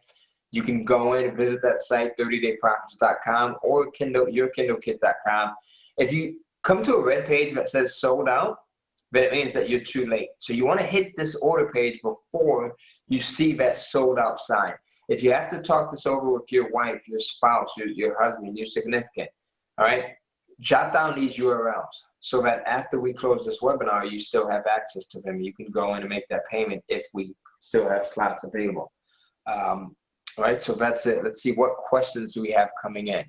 you can go in and visit that site, 30dayprofits.com or yourkindlekit.com. If you come to a red page that says sold out, then it means that you're too late. So you want to hit this order page before you see that sold out sign. If you have to talk this over with your wife, your spouse, your husband, your significant, all right, jot down these URLs so that after we close this webinar, you still have access to them. You can go in and make that payment if we still have slots available. All right, so that's it. Let's see, what questions do we have coming in?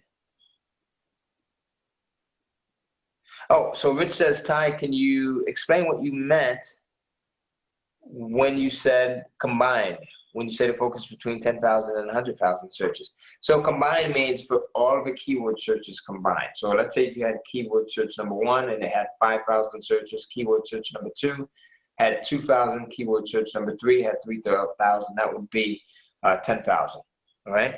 Oh, so Rich says, Ty, can you explain what you meant when you said combined? when you say the focus between 10,000 and 100,000 searches. So combined means for all of the keyword searches combined. So let's say if you had keyword search number 1 and it had 5,000 searches, keyword search number 2 had 2,000, keyword search number 3 had 3,000. That would be 10,000. All right.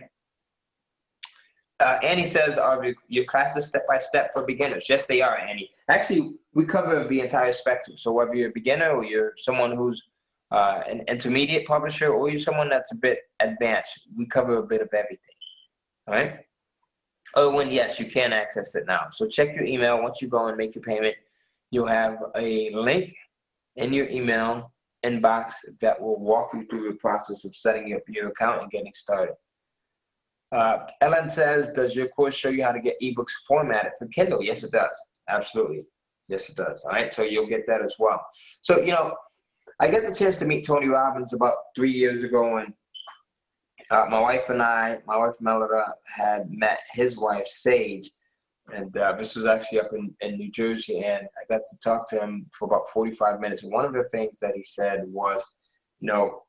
Annie says, are your classes step-by-step for beginners? Yes, they are, Annie. Actually, we cover the entire spectrum. So whether you're a beginner or you're someone who's an intermediate publisher or you're someone that's a bit advanced, we cover a bit of everything. All right. Oh, and yes, you can access it now. So check your email. Once you go and make your payment, you'll have a link in your email inbox that will walk you through the process of setting up your account and getting started. Ellen says, does your course show you how to get ebooks formatted for Kindle? Yes, it does. Absolutely. Yes, it does. All right. So you'll get that as well. So, you know, I got the chance to meet Tony Robbins about 3 years ago, and my wife Melora, had met his wife, Sage, and this was actually up in New Jersey, and I got to talk to him for about 45 minutes. And one of the things that he said was, you know,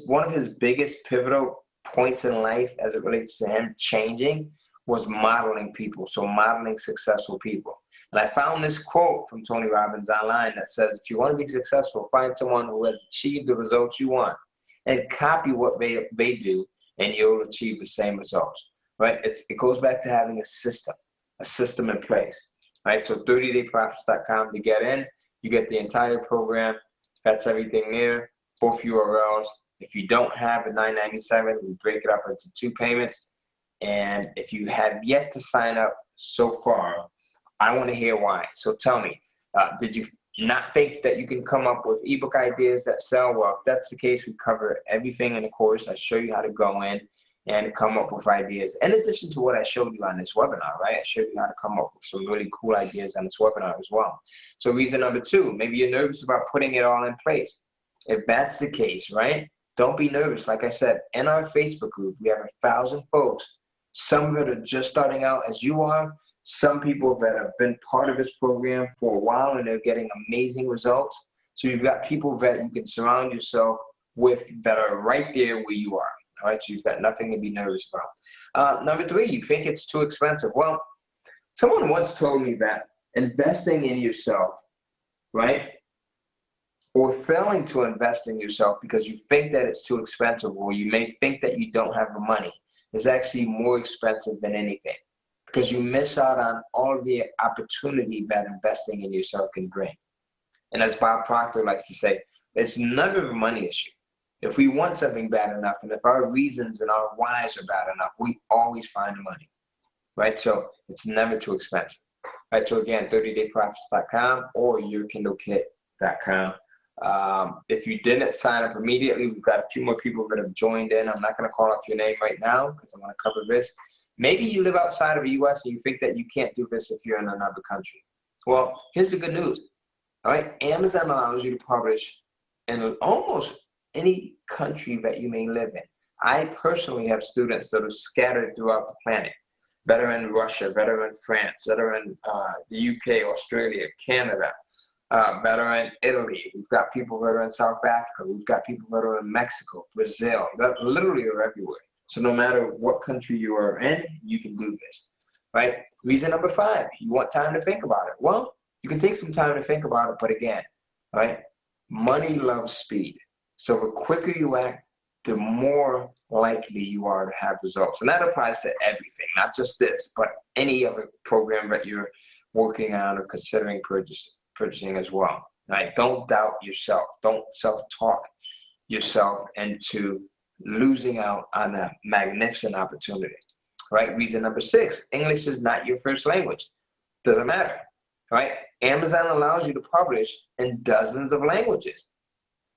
one of his biggest pivotal points in life as it relates to him changing was modeling people, so modeling successful people. And I found this quote from Tony Robbins online that says, if you want to be successful, find someone who has achieved the results you want and copy what they do, and you'll achieve the same results, right? It goes back to having a system in place, right? So 30dayprofits.com to get in, you get the entire program. That's everything there, both URLs. If you don't have the $9.97, we break it up into 2 payments. And if you have yet to sign up so far, I want to hear why. So tell me, did you not think that you can come up with ebook ideas that sell? Well, if that's the case, we cover everything in the course. I show you how to go in and come up with ideas. In addition to what I showed you on this webinar, right? I showed you how to come up with some really cool ideas on this webinar as well. So reason number 2, maybe you're nervous about putting it all in place. If that's the case, right? Don't be nervous. Like I said, in our Facebook group, we have 1,000 folks. Some that are just starting out as you are, some people that have been part of this program for a while and they're getting amazing results. So you've got people that you can surround yourself with that are right there where you are. All right, so you've got nothing to be nervous about. Number 3, you think it's too expensive. Well, someone once told me that investing in yourself, right, or failing to invest in yourself because you think that it's too expensive, or you may think that you don't have the money, is actually more expensive than anything, because you miss out on all the opportunity that investing in yourself can bring. And as Bob Proctor likes to say, it's never a money issue. If we want something bad enough, and if our reasons and our whys are bad enough, we always find the money, right? So it's never too expensive, right? So again, 30dayprofits.com or yourkindlekit.com. If you didn't sign up immediately, we've got a few more people that have joined in. I'm not going to call up your name right now because I want to cover this. Maybe you live outside of the U.S. and you think that you can't do this if you're in another country. Well, here's the good news. All right, Amazon allows you to publish in almost any country that you may live in. I personally have students that are scattered throughout the planet, that are in Russia, that are in France, that are in the UK, Australia, Canada, that are in Italy. We've got people that are in South Africa. We've got people that are in Mexico, Brazil, that literally are everywhere. So no matter what country you are in, you can do this, right? Reason number 5, you want time to think about it. Well, you can take some time to think about it, but again, right? Money loves speed. So the quicker you act, the more likely you are to have results. And that applies to everything, not just this, but any other program that you're working on or considering purchasing as well. Right? Don't doubt yourself. Don't self-talk yourself into losing out on a magnificent opportunity. Right? Reason number 6, English is not your first language. Doesn't matter. Right? Amazon allows you to publish in dozens of languages.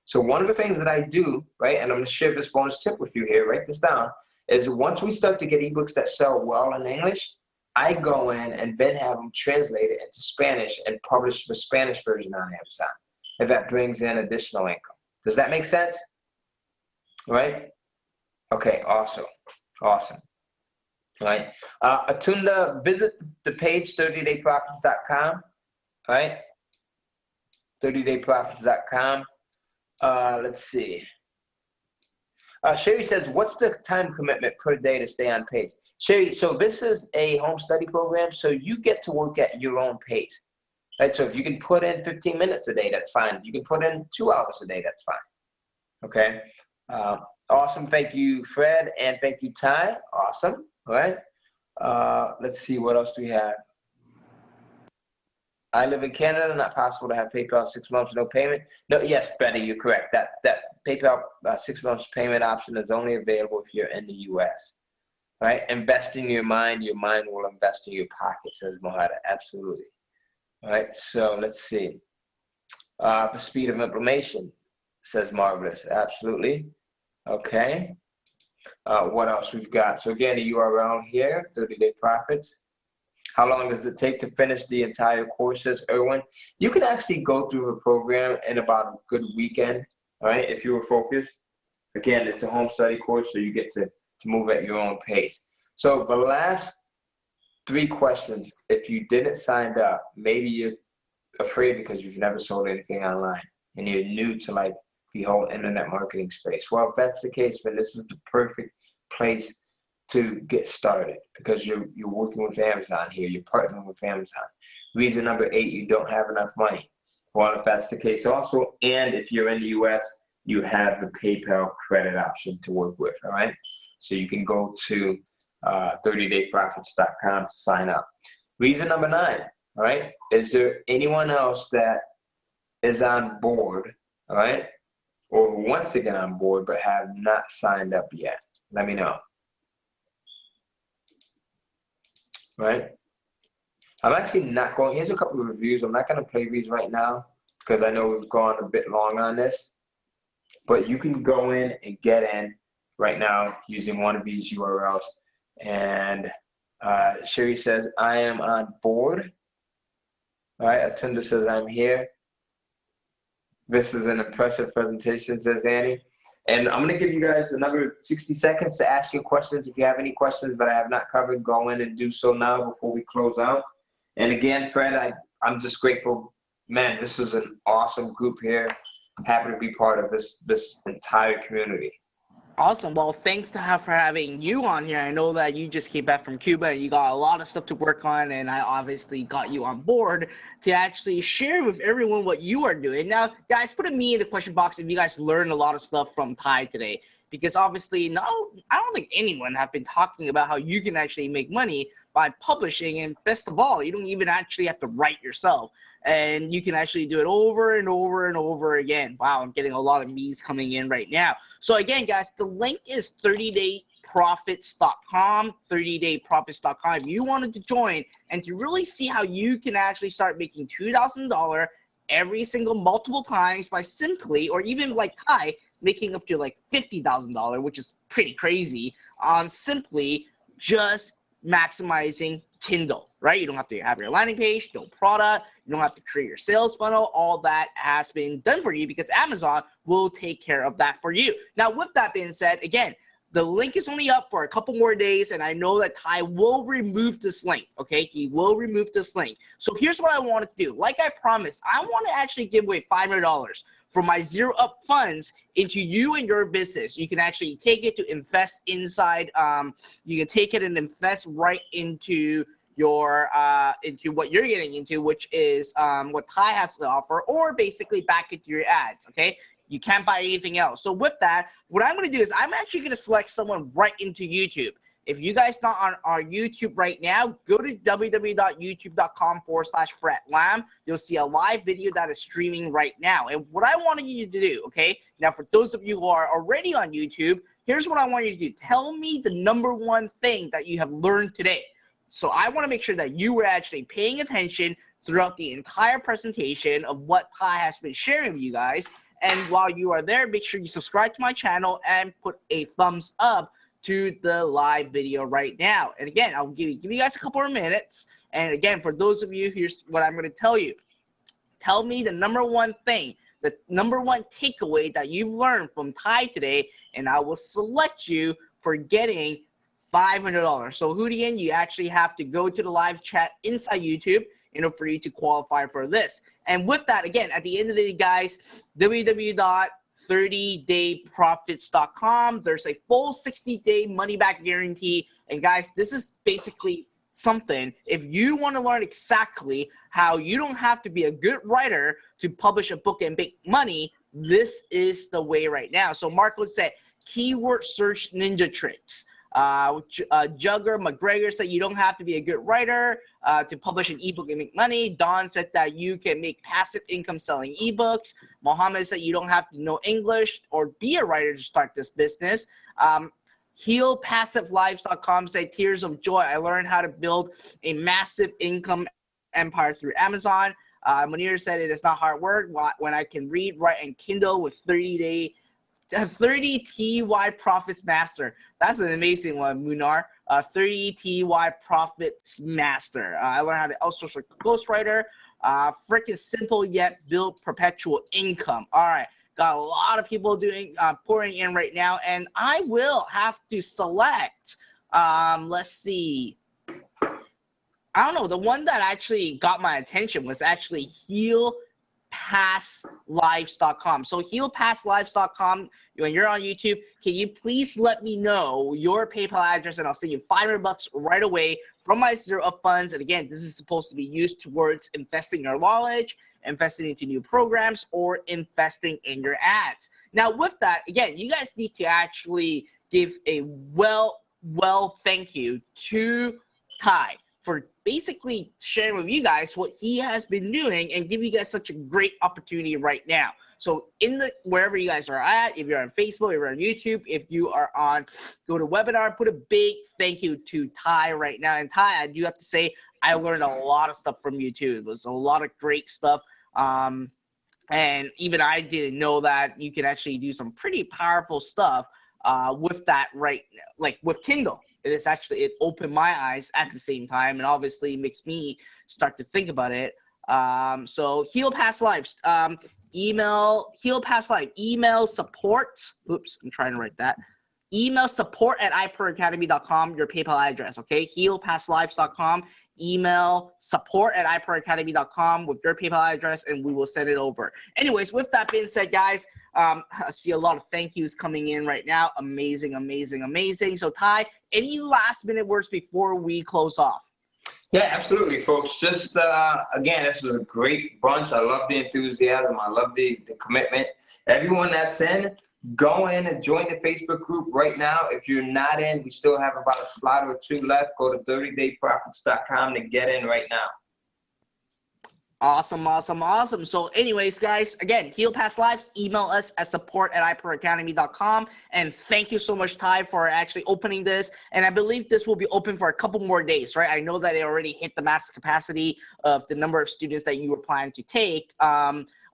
So one of the things that I do, right, and I'm going to share this bonus tip with you here, write this down, is once we start to get ebooks that sell well in English, I go in and then have them translated into Spanish and publish the Spanish version on Amazon. And that brings in additional income. Does that make sense? Right? Okay, awesome. Awesome. Right? Atunda, visit the page, 30dayprofits.com. Right? 30dayprofits.com. Let's see. Sherry says, what's the time commitment per day to stay on pace? Sherry, so this is a home study program, so you get to work at your own pace, right? So if you can put in 15 minutes a day, that's fine. If you can put in 2 hours a day, that's fine, okay? Awesome, thank you, Fred, and thank you, Ty. Awesome, all right? Let's see, what else do we have? I live in Canada, not possible to have PayPal 6 months, no payment. No, yes, Betty, you're correct. That PayPal 6 months payment option is only available if you're in the US, right? Invest in your mind will invest in your pocket, says Mohada, absolutely. All right, so let's see. For speed of implementation, says Marvelous, absolutely. Okay, what else we've got? So again, the URL here, 30-day profits. How long does it take to finish the entire course, says Erwin? You can actually go through the program in about a good weekend, all right, if you were focused. Again, it's a home study course, so you get to move at your own pace. So the last 3 questions, if you didn't sign up, maybe you're afraid because you've never sold anything online and you're new to like the whole internet marketing space. Well, if that's the case, then this is the perfect place to get started because you're working with Amazon here, you're partnering with Amazon. Reason number 8, you don't have enough money. Well, if that's the case also, and if you're in the US, you have the PayPal credit option to work with, all right? So you can go to 30dayprofits.com to sign up. Reason number 9, all right? Is there anyone else that is on board, all right? Or who wants to get on board but have not signed up yet? Let me know. Right? I'm actually not going, here's a couple of reviews. I'm not going to play these right now because I know we've gone a bit long on this. But you can go in and get in right now using one of these URLs. And Sherry says, I am on board. All right, Atunda says, I'm here. This is an impressive presentation, says Annie. And I'm going to give you guys another 60 seconds to ask your questions. If you have any questions that I have not covered, go in and do so now before we close out. And again, Fred, I'm just grateful. Man, this is an awesome group here. I'm happy to be part of this entire community. Awesome. Well, thanks for having you on here. I know that you just came back from Cuba and you got a lot of stuff to work on, and I obviously got you on board to actually share with everyone what you are doing. Now, guys, put a me in the question box if you guys learned a lot of stuff from Ty today, because obviously, I don't think anyone have been talking about how you can actually make money by publishing, and best of all, you don't even actually have to write yourself. And you can actually do it over and over and over again. Wow, I'm getting a lot of me's coming in right now. So again, guys, the link is 30dayprofits.com, 30dayprofits.com. If you wanted to join and to really see how you can actually start making $2,000 every single multiple times by simply, or even like Ty, making up to like $50,000, which is pretty crazy, on simply just maximizing Kindle, right? You don't have to have your landing page, no product, you don't have to create your sales funnel. All that has been done for you because Amazon will take care of that for you. Now, with that being said, again, the link is only up for a couple more days, and I know that Ty will remove this link, okay? He will remove this link. So here's what I want to do. Like I promised, I want to actually give away $500 for my Zero Up funds into you and your business. You can actually take it to invest inside. You can take it and invest right into your into what you're getting into, which is what Ty has to offer, or basically back into your ads. Okay, you can't buy anything else. So with that, what I'm going to do is I'm actually going to select someone right into YouTube. If you guys not on our YouTube right now, go to www.youtube.com/FredLam. You'll see a live video that is streaming right now. And what I wanted you to do, okay, now for those of you who are already on YouTube, here's what I want you to do. Tell me the #1 thing that you have learned today. So I want to make sure that you were actually paying attention throughout the entire presentation of what Ty has been sharing with you guys. And while you are there, make sure you subscribe to my channel and put a thumbs up to the live video right now. And again, I'll give you guys a couple of minutes. And again, for those of you, here's what I'm going to tell you. Tell me the #1 thing, the #1 takeaway that you've learned from Ty today, and I will select you for getting $500. So Hoodian, you actually have to go to the live chat inside YouTube in order for you to qualify for this. And with that, again, at the end of the day, guys, www 30dayprofits.com. There's a full 60-day money-back guarantee. And guys, this is basically something. If you want to learn exactly how you don't have to be a good writer to publish a book and make money, this is the way right now. So Mark would say, keyword search ninja tricks. Jugger McGregor said you don't have to be a good writer to publish an ebook and make money. Don said that you can make passive income selling ebooks. Mohammed said you don't have to know English or be a writer to start this business. HealPassiveLives.com said tears of joy. I learned how to build a massive income empire through Amazon. Munir said it is not hard work when I can read, write, and Kindle with 30 TY Profits Master. That's an amazing one, Munar. 30 TY Profits Master. I learned how to outsource a ghostwriter. Freaking simple yet build perpetual income. All right. Got a lot of people doing pouring in right now, and I will have to select. Let's see. I don't know. The one that actually got my attention was actually HealPassLives.com. So HealPassLives.com. When you're on YouTube, can you please let me know your PayPal address, and I'll send you $500 right away from my Zero Up funds. And again, this is supposed to be used towards investing your knowledge, investing into new programs, or investing in your ads. Now, with that, again, you guys need to actually give a well thank you to Ty for basically sharing with you guys what he has been doing and give you guys such a great opportunity right now. So wherever you guys are at, if you're on Facebook, if you're on YouTube, if you are on GoToWebinar, put a big thank you to Ty right now. And Ty, I do have to say, I learned a lot of stuff from you too. It was a lot of great stuff. And even I didn't know that you can actually do some pretty powerful stuff with that, right? Like with Kindle. It opened my eyes at the same time, and obviously makes me start to think about it. So Heal Past Lives, email Heal Past Life, email support. Oops, I'm trying to write that. Email support@iProAcademy.com, your PayPal address, okay? HealPastLives.com, email support@iProAcademy.com with your PayPal address, and we will send it over. Anyways, with that being said, guys, I see a lot of thank yous coming in right now. Amazing, amazing, amazing. So, Ty, any last-minute words before we close off? Yeah, absolutely, folks. Just, again, this was a great bunch. I love the enthusiasm. I love the commitment. Everyone that's in, go in and join the Facebook group right now. If you're not in, we still have about a slot or two left. Go to 30dayprofits.com to get in right now. Awesome, awesome, awesome. So anyways, guys, again, Heal Past Lives, email us at support@iProAcademy.com. And thank you so much, Ty, for actually opening this. And I believe this will be open for a couple more days, right? I know that it already hit the max capacity of the number of students that you were planning to take.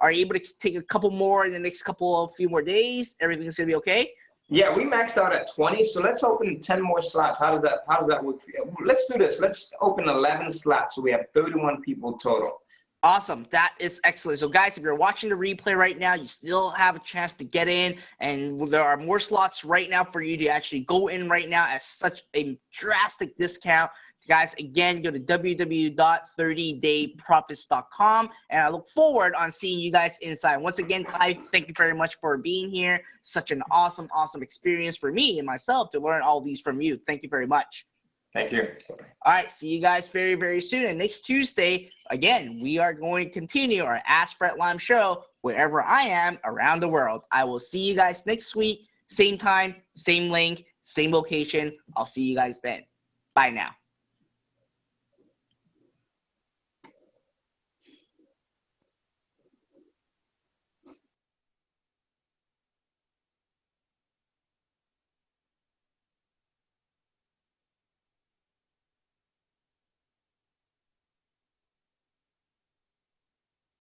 Are you able to take a couple more in the next few more days? Everything's gonna be okay? Yeah, we maxed out at 20, so let's open 10 more slots. How does that work for you? Let's do this. Let's open 11 slots, so we have 31 people total. Awesome. That is excellent. So, guys, if you're watching the replay right now, you still have a chance to get in, and there are more slots right now for you to actually go in right now at such a drastic discount. Guys, again, go to www.30dayprofits.com, and I look forward on seeing you guys inside. Once again, Ty, thank you very much for being here. Such an awesome, awesome experience for me and myself to learn all these from you. Thank you very much. Thank you. All right, see you guys very, very soon. And next Tuesday, again, we are going to continue our Ask Fred Lime show wherever I am around the world. I will see you guys next week, same time, same link, same location. I'll see you guys then. Bye now.